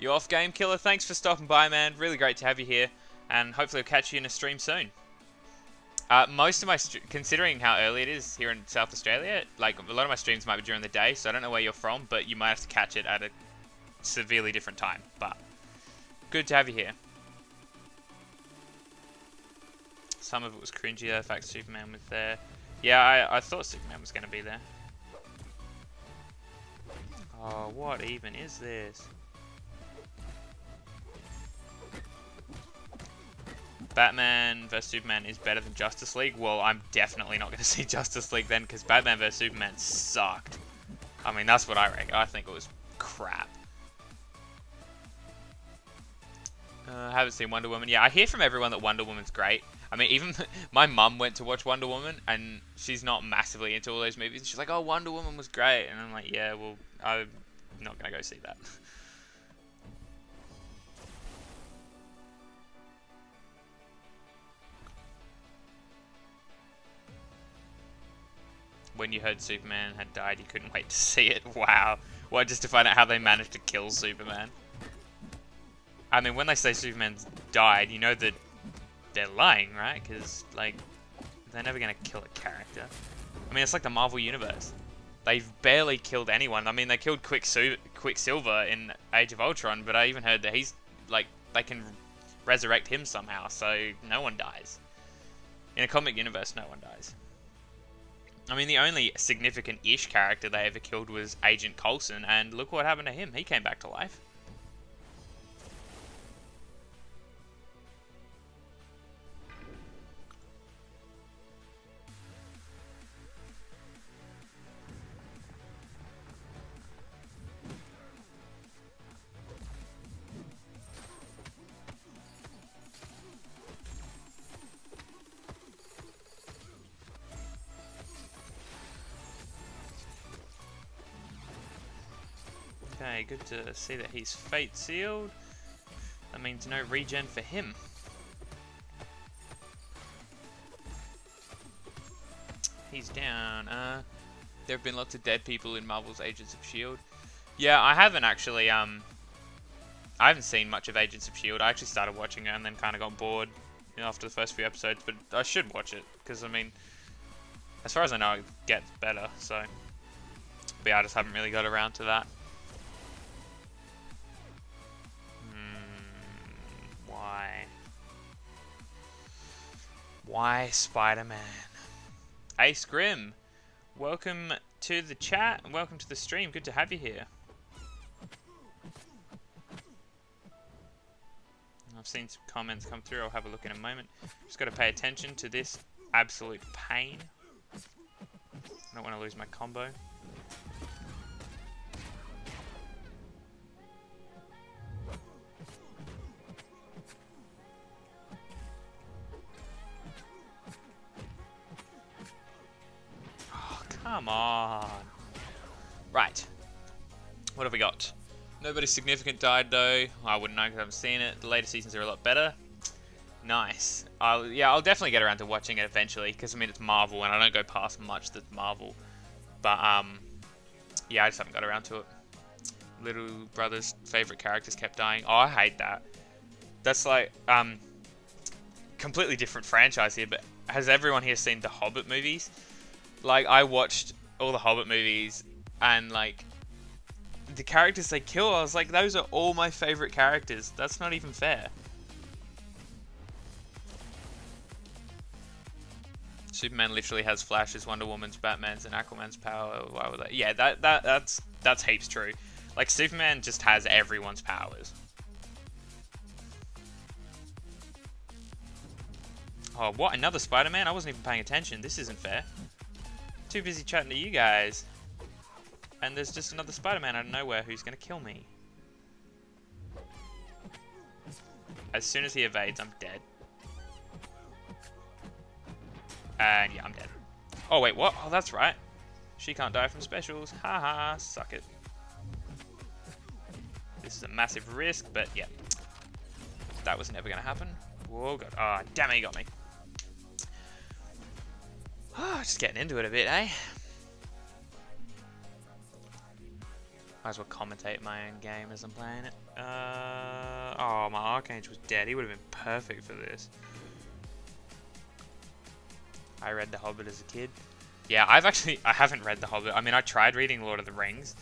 You off, Game Killer? Thanks for stopping by, man. Really great to have you here. And hopefully I'll catch you in a stream soon. Most of my... Considering how early it is here in South Australia, like, a lot of my streams might be during the day, so I don't know where you're from, but you might have to catch it at a severely different time. But good to have you here. Some of it was cringy, though. The fact Superman was there. Yeah, I thought Superman was going to be there. Oh, what even is this? Batman vs Superman is better than Justice League? Well, I'm definitely not going to see Justice League then, because Batman vs Superman sucked. I mean, that's what I reckon. I think it was crap. Haven't seen Wonder Woman. Yeah, I hear from everyone that Wonder Woman's great. I mean, even my mum went to watch Wonder Woman, and she's not massively into all those movies. She's like, oh, Wonder Woman was great. And I'm like, yeah, well, I'm not going to go see that. When you heard Superman had died, you couldn't wait to see it. Wow. Well, just to find out how they managed to kill Superman. I mean, when they say Superman's died, you know that they're lying, right? Because, like, they're never going to kill a character. I mean, it's like the Marvel Universe. They've barely killed anyone. I mean, they killed Quicksilver in Age of Ultron, but I even heard that he's, like, they can resurrect him somehow, so no one dies. In a comic universe, no one dies. I mean, the only significant-ish character they ever killed was Agent Coulson, and look what happened to him. He came back to life. Okay, good to see that he's fate sealed. That means no regen for him. He's down. There have been lots of dead people in Marvel's Agents of S.H.I.E.L.D. Yeah, I haven't actually, I haven't seen much of Agents of S.H.I.E.L.D. I actually started watching it and then kind of got bored, you know, after the first few episodes, but I should watch it, because, I mean, as far as I know, it gets better, so. But yeah, I just haven't really got around to that. Why Spider-Man? Ace Grim, welcome to the chat and welcome to the stream. Good to have you here. I've seen some comments come through. I'll have a look in a moment. Just got to pay attention to this absolute pain. I don't want to lose my combo. Come on. Right. What have we got? Nobody significant died though. I wouldn't know because I haven't seen it. The later seasons are a lot better. Nice. I'll definitely get around to watching it eventually because I mean it's Marvel and I don't go past much that's Marvel. But yeah, I just haven't got around to it. Little brother's favorite characters kept dying. Oh, I hate that. That's like completely different franchise here. But has everyone here seen the Hobbit movies? Like, I watched all the Hobbit movies, and, like, the characters they kill, I was like, those are all my favourite characters. That's not even fair. Superman literally has Flash's, Wonder Woman's, Batman's, and Aquaman's power. Why would that? Yeah, that's heaps true. Like, Superman just has everyone's powers. Oh, what? Another Spider-Man? I wasn't even paying attention. This isn't fair. Too busy chatting to you guys. And there's just another Spider-Man out of nowhere who's going to kill me. As soon as he evades, I'm dead. And yeah, I'm dead. Oh, wait, what? Oh, that's right. She can't die from specials. Haha, suck it. This is a massive risk, but yeah. That was never going to happen. Whoa, God. Oh, damn it, he got me. Just getting into it a bit, eh? Might as well commentate my own game as I'm playing it. Oh, my Archangel was dead. He would have been perfect for this. I read The Hobbit as a kid. Yeah, I haven't read The Hobbit. I mean, I tried reading Lord of the Rings,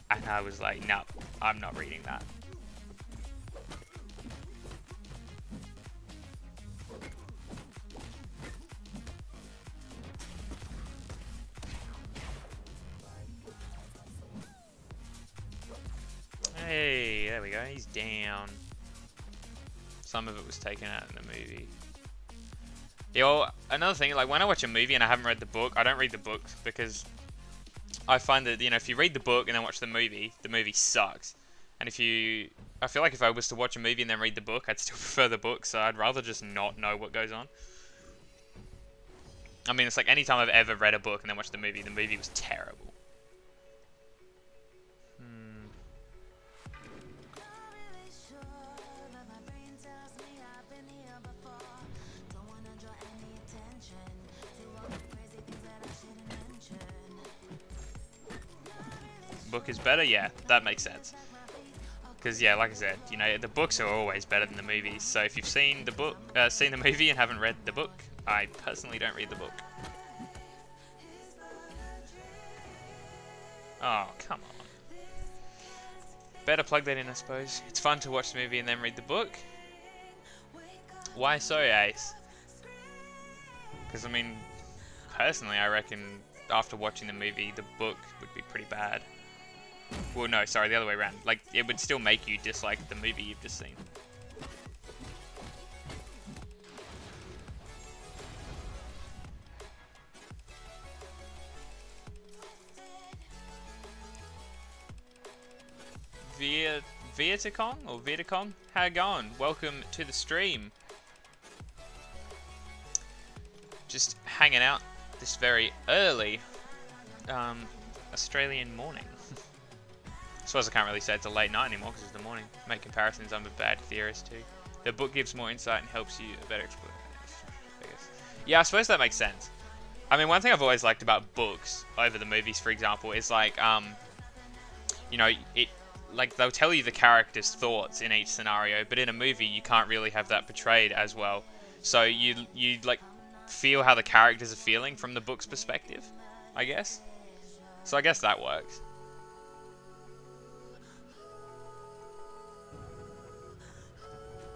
and I was like, no, I'm not reading that. Hey, there we go. He's down. Some of it was taken out in the movie. Yeah, well, another thing, like when I watch a movie and I haven't read the book, I don't read the book because I find that, you know, if you read the book and then watch the movie sucks. And I feel like if I was to watch a movie and then read the book, I'd still prefer the book, so I'd rather just not know what goes on. I mean, it's like any time I've ever read a book and then watched the movie was terrible. Book is better? Yeah, that makes sense. Because yeah, like I said, you know, the books are always better than the movies. So if you've seen the book, seen the movie and haven't read the book, I personally don't read the book. Oh, come on. Better plug that in, I suppose. It's fun to watch the movie and then read the book. Why so, Ace? Because I mean, personally, I reckon after watching the movie, the book would be pretty bad. Well, no, sorry, the other way around. Like, it would still make you dislike the movie you've just seen. Vietacon or Vietacon? How you going? Welcome to the stream. Just hanging out this very early Australian morning. I suppose I can't really say it's a late night anymore because it's the morning. Make comparisons, I'm a bad theorist too. The book gives more insight and helps you better explore. Yeah, I suppose that makes sense. I mean, one thing I've always liked about books over the movies, for example, is like, you know, like they'll tell you the character's thoughts in each scenario, but in a movie you can't really have that portrayed as well. So you like feel how the characters are feeling from the book's perspective, I guess. So I guess that works.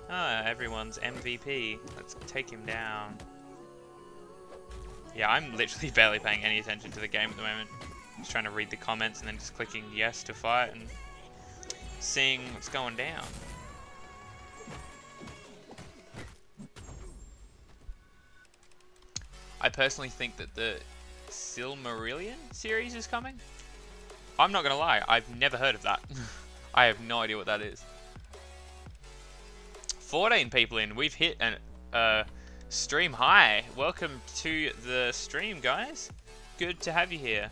Ah, everyone's MVP. Let's take him down. Yeah, I'm literally barely paying any attention to the game at the moment. Just trying to read the comments and then just clicking yes to fight and seeing what's going down. I personally think that the Silmarillion series is coming. I'm not gonna lie, I've never heard of that. I have no idea what that is. 14 people in. We've hit an stream high. Welcome to the stream, guys. Good to have you here.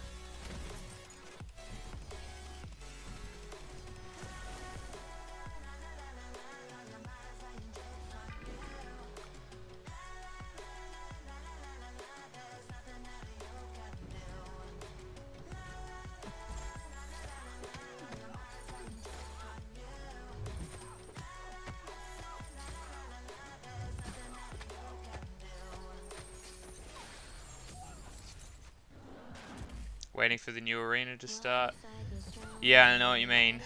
Waiting for the new arena to start. Yeah, I know what you mean.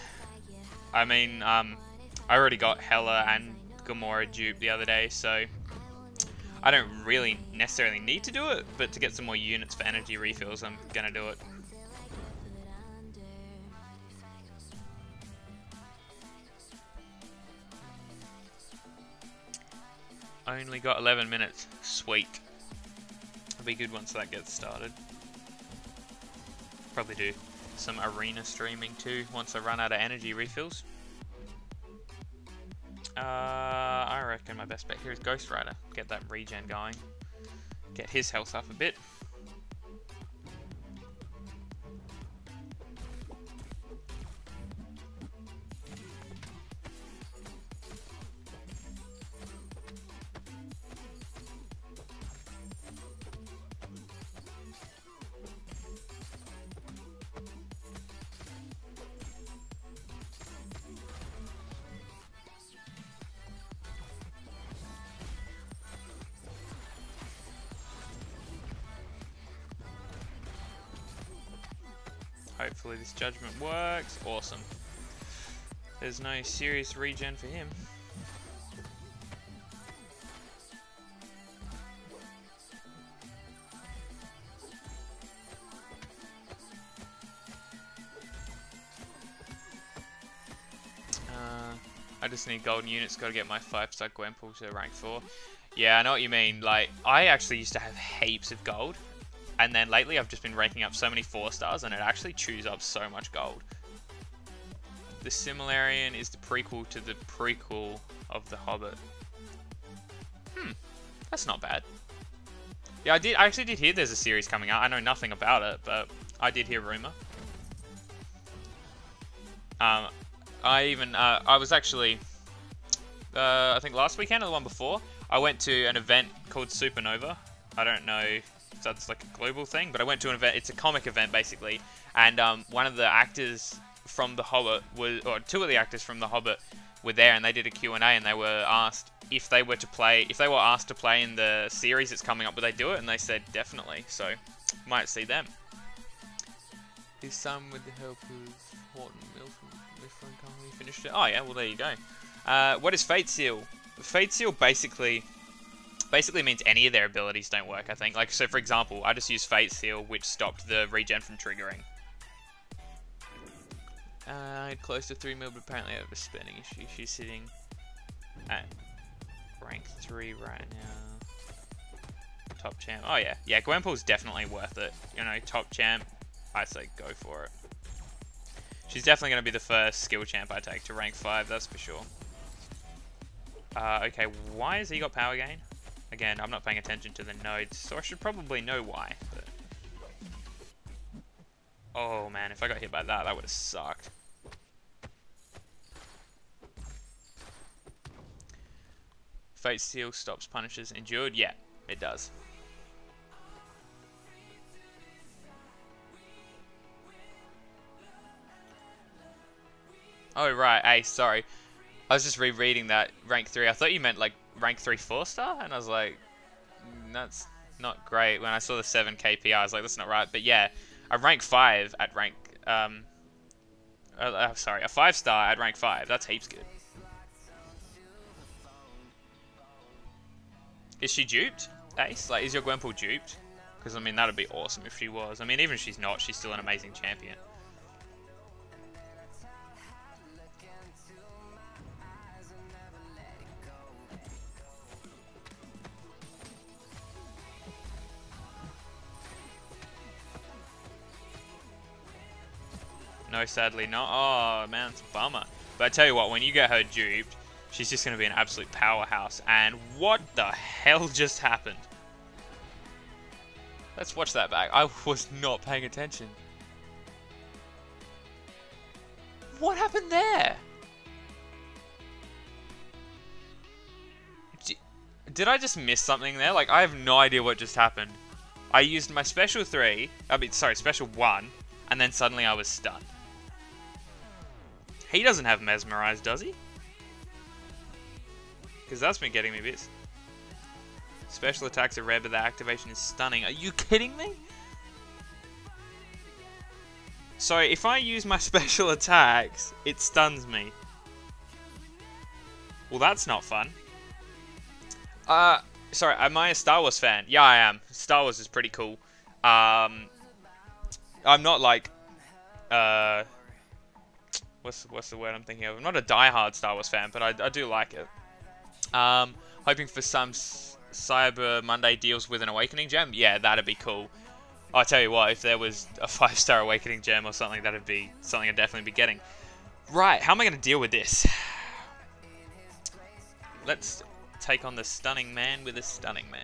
I mean, I already got Hela and Gamora dupe the other day, so I don't really necessarily need to do it, but to get some more units for energy refills, I'm gonna do it. Only got 11 minutes. Sweet. It'll be good once that gets started. Probably do some arena streaming too once I run out of energy refills. I reckon my best bet here is Ghost Rider. Get that regen going. Get his health up a bit. Hopefully this judgment works. Awesome. There's no serious regen for him. I just need golden units, gotta get my 5-star Gwenpool to rank 4. Yeah, I know what you mean. Like, I actually used to have heaps of gold. And then lately I've just been ranking up so many 4-stars and it actually chews up so much gold. The Similarian is the prequel to the prequel of The Hobbit. That's not bad. Yeah, I actually did hear there's a series coming out. I know nothing about it, but I did hear rumor. I was actually, I think last weekend or the one before, I went to an event called Supernova. I don't know if that's like a global thing, but I went to an event. It's a comic event basically, and one of the actors from The Hobbit was, or two of the actors from The Hobbit were there, and they did a Q&A, and they were asked if they were asked to play in the series that's coming up, would they do it? And they said definitely. So might see them. His son, with the help of Horton Milford, finished it. Oh yeah, well there you go. What is Fate Seal? Fate Seal basically means any of their abilities don't work, I think. Like, so for example, I just used Fate Seal, which stopped the regen from triggering. Close to 3 mil, but apparently I have a spending issue. She's sitting at rank 3 right now. Top champ. Oh yeah. Yeah, Gwenpool's definitely worth it. You know, top champ, I say go for it. She's definitely going to be the first skill champ I take to rank 5, that's for sure. Okay, why has he got power gain? Again, I'm not paying attention to the nodes, so I should probably know why. But... oh man, if I got hit by that, that would have sucked. Fate Seal stops punishes endured? Yeah, it does. Oh right, hey, sorry. I was just rereading that rank 3. I thought you meant like rank 3 4-star, and I was like, that's not great. When I saw the 7 KP, I was like, that's not right. But yeah, a rank 5 at rank, sorry, a 5-star at rank 5. That's heaps good. Is she duped, Ace? Like, is your Gwenpool duped? Because I mean, that'd be awesome if she was. I mean, even if she's not, she's still an amazing champion. No, sadly not. Oh, man, it's a bummer. But I tell you what, when you get her duped, she's just going to be an absolute powerhouse. And what the hell just happened? Let's watch that back. I was not paying attention. What happened there? Did I just miss something there? Like, I have no idea what just happened. I used my special 3, special 1, and then suddenly I was stunned. He doesn't have mesmerized, does he? Because that's been getting me bits. Special attacks are rare, but the activation is stunning. Are you kidding me? So if I use my special attacks, it stuns me. Well, that's not fun. Sorry, am I a Star Wars fan? Yeah, I am. Star Wars is pretty cool. I'm not like, what's the word I'm thinking of? I'm not a die-hard Star Wars fan, but I do like it. Hoping for some Cyber Monday deals with an Awakening Gem. Yeah, that'd be cool. I'll tell you what, if there was a 5-star Awakening Gem or something, that'd be something I'd definitely be getting. Right, how am I going to deal with this? Let's take on the Stunning Man with a Stunning Man.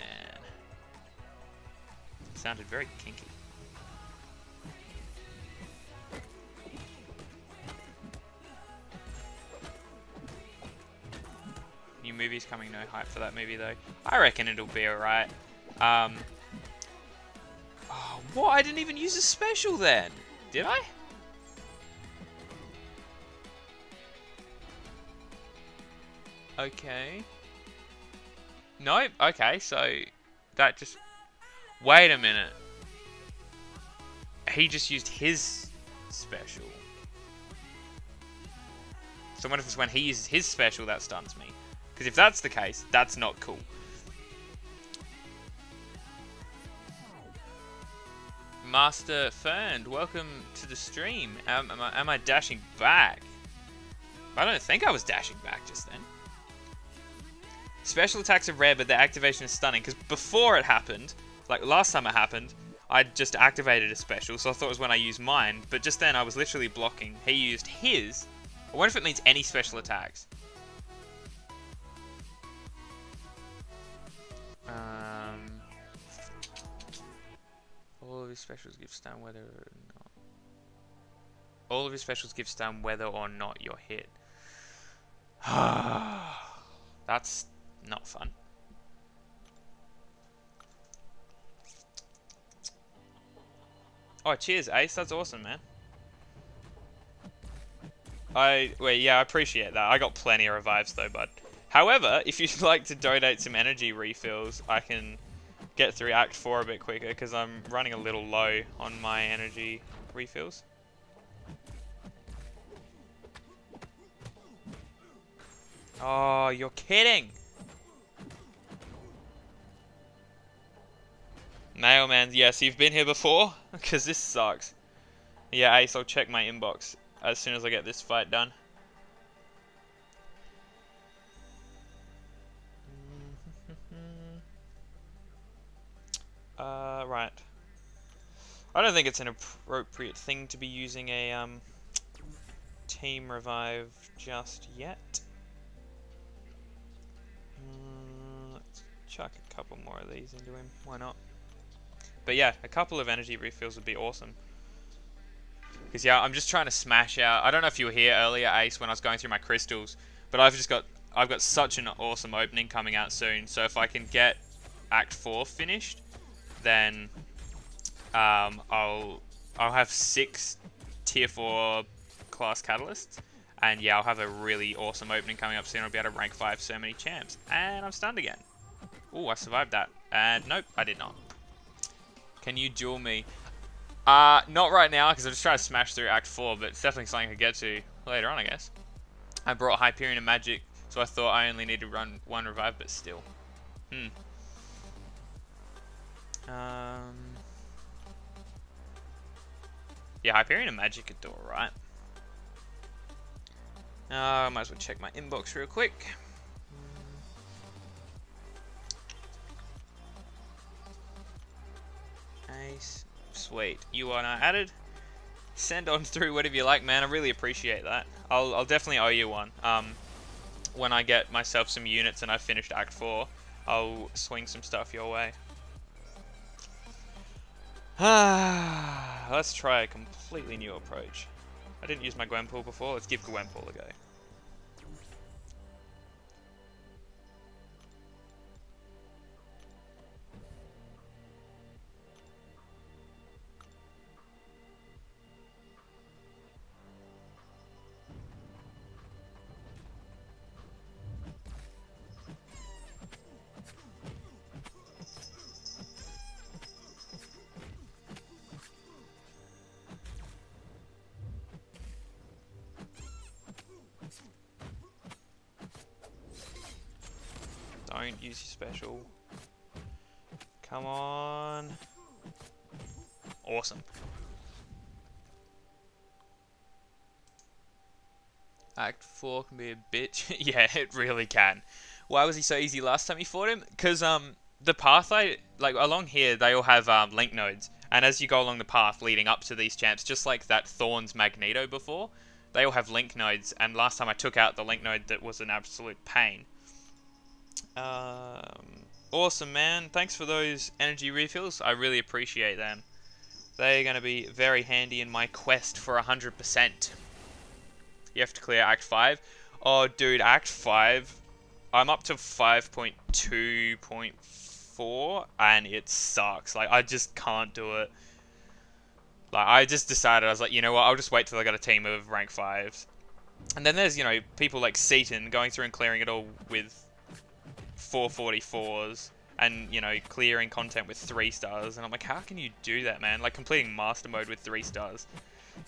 Sounded very kinky. New movie's coming, no hype for that movie though. I reckon it'll be alright. Oh, what? I didn't even use a special then. Did I? Okay. Nope. Okay, so that just... wait a minute. He just used his special. So what if it's when he uses his special that stuns me? Because if that's the case, that's not cool. Master Fern, welcome to the stream. Am I dashing back? I don't think I was dashing back just then. Special attacks are rare, but their activation is stunning. Because before it happened, like last time it happened, I just activated a special, so I thought it was when I used mine. But just then I was literally blocking. He used his. I wonder if it means any special attacks. All of his specials give stun whether or not. All of his specials give stun whether or not you're hit. That's not fun. Oh, cheers, Ace. That's awesome, man. Yeah, I appreciate that. I got plenty of revives though, bud. However, if you'd like to donate some energy refills, I can get through Act 4 a bit quicker because I'm running a little low on my energy refills. Oh, you're kidding! Mailman, yes, you've been here before? Because this sucks. Yeah, Ace, I'll check my inbox as soon as I get this fight done. Right. I don't think it's an appropriate thing to be using a team revive just yet. Let's chuck a couple more of these into him. Why not? But yeah, a couple of energy refills would be awesome. Because yeah, I'm just trying to smash out. I don't know if you were here earlier, Ace, when I was going through my crystals, but I've got such an awesome opening coming out soon. So if I can get Act 4 finished, then I'll have 6 tier 4 class catalysts, and yeah, I'll have a really awesome opening coming up soon. I'll be able to rank 5 so many champs, and I'm stunned again. Oh, I survived that, and nope, I did not. Can you duel me? Not right now, because I'm just trying to smash through Act 4, but it's definitely something I could get to later on, I guess. I brought Hyperion and Magic, so I thought I only need to run 1 revive, but still. Yeah, Hyperion and Magic could do alright. I might as well check my inbox real quick. Ace. Sweet. You are now added. Send on through whatever you like, man. I really appreciate that. I'll definitely owe you one. When I get myself some units and I've finished Act 4, I'll swing some stuff your way. Let's try a completely new approach. I didn't use my Gwenpool before. Let's give Gwenpool a go. Don't use your special. Come on. Awesome. Act 4 can be a bitch. Yeah, it really can. Why was he so easy last time you fought him? Because the path, like along here, they all have link nodes. And as you go along the path leading up to these champs, just like that Thorns Magneto before, they all have link nodes. And last time I took out the link node, that was an absolute pain. Awesome, man. Thanks for those energy refills. I really appreciate them. They're going to be very handy in my quest for 100%. You have to clear Act 5. Oh, dude, Act 5. I'm up to 5.2.4, and it sucks. Like, I just can't do it. Like, I just decided, I was like, you know what, I'll just wait till I got a team of rank 5s. And then there's, you know, people like Seaton going through and clearing it all with 444s and, you know, clearing content with 3 stars, and I'm like, how can you do that, man? Like completing master mode with 3 stars.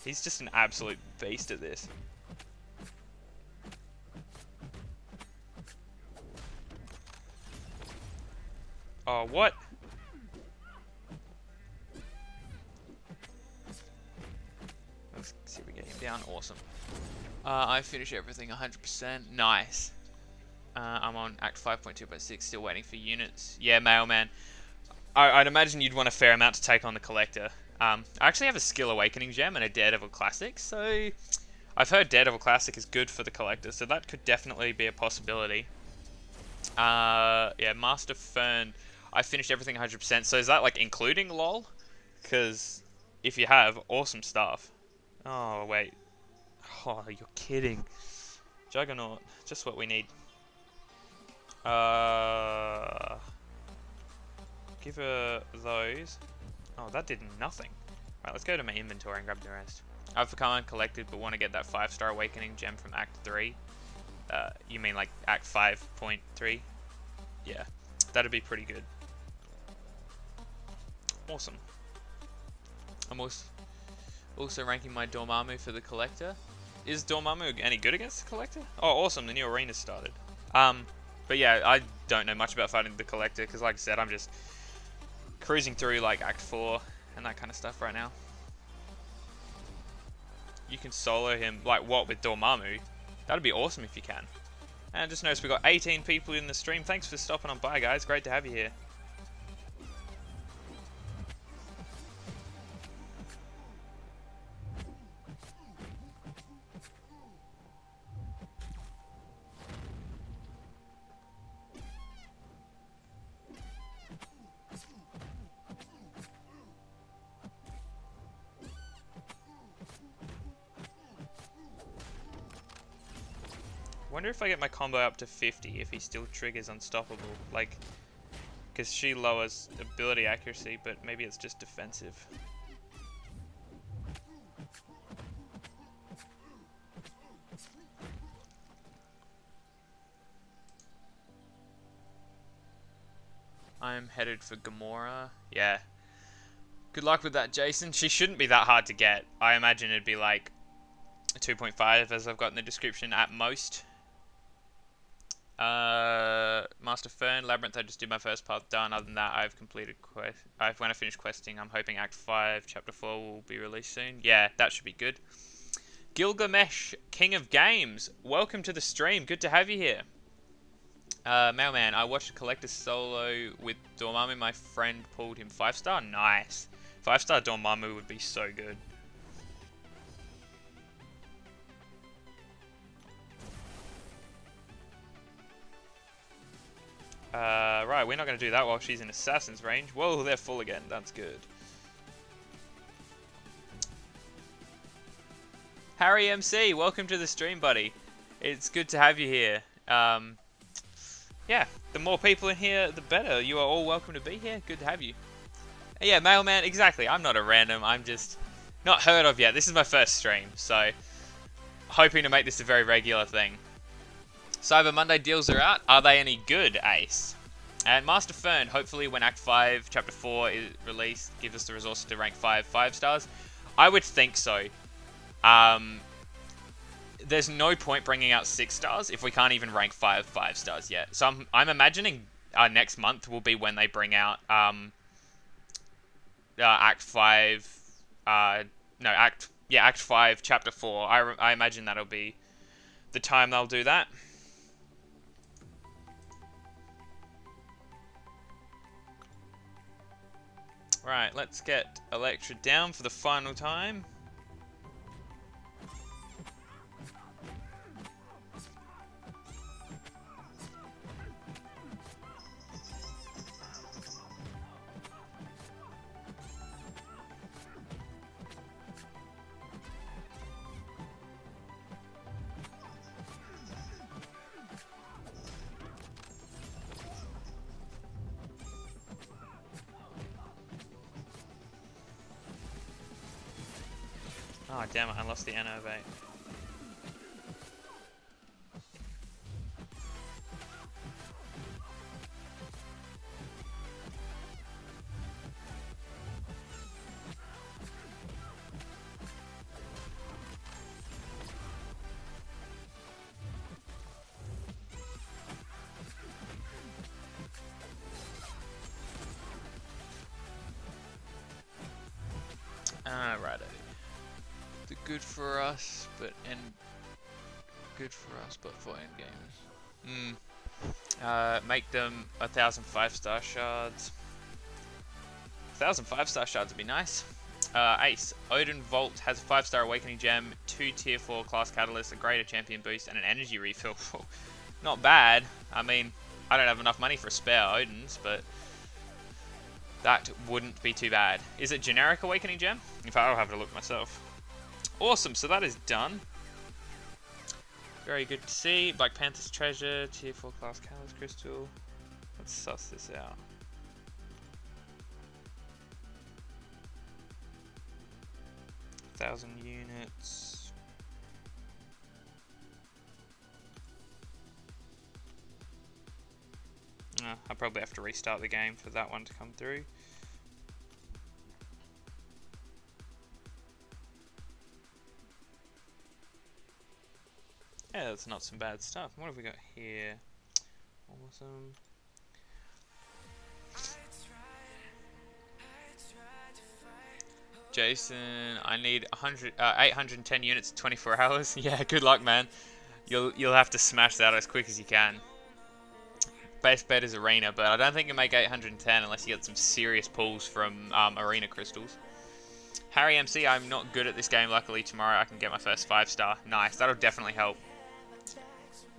He's just an absolute beast at this. Oh, what? Let's see if we get him down. Awesome. I finished everything 100%. Nice. I'm on Act 5.2.6, still waiting for units. Yeah, Mailman. I'd imagine you'd want a fair amount to take on the Collector. I actually have a Skill Awakening Gem and a Daredevil Classic, so I've heard Daredevil Classic is good for the Collector, so that could definitely be a possibility. Yeah, Master Fern. I finished everything 100%, so is that like including LOL? Because if you have, awesome stuff. Oh, wait. Oh, you're kidding. Juggernaut, just what we need. Give her those. Oh, that did nothing. Right, let's go to my inventory and grab the rest. I've become uncollected, but want to get that 5-star Awakening Gem from Act 3. You mean like Act 5.3? Yeah, that'd be pretty good. Awesome. I'm also ranking my Dormammu for the Collector. Is Dormammu any good against the Collector? Oh, awesome, the new arena started. But yeah, I don't know much about fighting the Collector, because like I said, I'm just cruising through like Act 4 and that kind of stuff right now. You can solo him, like what, with Dormammu? That'd be awesome if you can. And just noticed we got 18 people in the stream. Thanks for stopping on by, guys. Great to have you here. Wonder if I get my combo up to 50 if he still triggers unstoppable, like, because she lowers ability accuracy, but maybe it's just defensive. I'm headed for Gamora. Yeah. Good luck with that, Jason. She shouldn't be that hard to get. I imagine it'd be like 2.5 as I've got in the description at most. Master Fern, Labyrinth, I just did my first path done. Other than that, I've completed when I finish questing, I'm hoping Act 5, Chapter 4 will be released soon. Yeah, that should be good. Gilgamesh, King of Games, welcome to the stream. Good to have you here. Mailman, I watched Collector Solo with Dormammu. My friend pulled him 5-star. Nice. 5-star Dormammu would be so good. Right, we're not going to do that while she's in Assassin's range. Whoa, they're full again. That's good. Harry MC, welcome to the stream, buddy. It's good to have you here. Yeah, the more people in here, the better. You are all welcome to be here. Good to have you. Yeah, Mailman, exactly. I'm not a random. I'm just not heard of yet. This is my first stream, so hoping to make this a very regular thing. Cyber Monday deals are out. Are they any good, Ace? And Master Fern, hopefully when Act 5, Chapter 4 is released, gives us the resources to rank 5 stars. I would think so. There's no point bringing out 6 stars if we can't even rank 5 stars yet. So I'm imagining next month will be when they bring out Act 5. Act 5, Chapter 4. I imagine that'll be the time they'll do that. Right, let's get Electra down for the final time. Oh, damn it, I lost the Innovate. righto. The good for us, but for end gamers. Make them 1,000 5-star shards. 1,000 5-star shards would be nice. Ace. Odin Vault has a 5-star awakening gem, 2 tier 4 class catalysts, a greater champion boost, and an energy refill. Not bad. I mean, I don't have enough money for a spare Odin's, but that wouldn't be too bad. Is it generic awakening gem? In fact, I'll have to look myself. Awesome, so that is done. Very good to see. Black Panther's treasure, tier 4 class catalyst crystal. Let's suss this out. Thousand units. I'll probably have to restart the game for that one to come through. Yeah, that's not some bad stuff. What have we got here? Awesome. Jason, I need 810 units in 24 hours. Yeah, good luck, man. You'll have to smash that as quick as you can. Best bet is Arena, but I don't think you make 810 unless you get some serious pulls from Arena crystals. Harry MC, I'm not good at this game. Luckily, tomorrow I can get my first 5-star. Nice, that'll definitely help.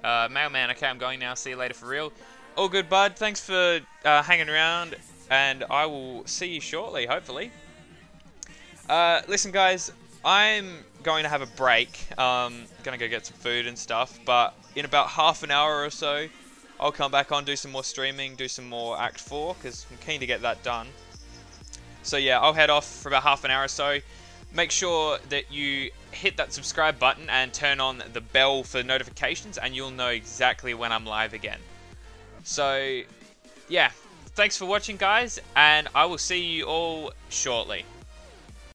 Mailman, okay, I'm going now. See you later for real. All good, bud. Thanks for hanging around, and I will see you shortly, hopefully. Listen, guys, I'm going to have a break. Gonna go get some food and stuff, but in about half an hour or so, I'll come back on, do some more streaming, do some more Act 4, because I'm keen to get that done. So yeah, I'll head off for about half an hour or so. Make sure that you hit that subscribe button and turn on the bell for notifications, and you'll know exactly when I'm live again. So, yeah, thanks for watching, guys, and I will see you all shortly.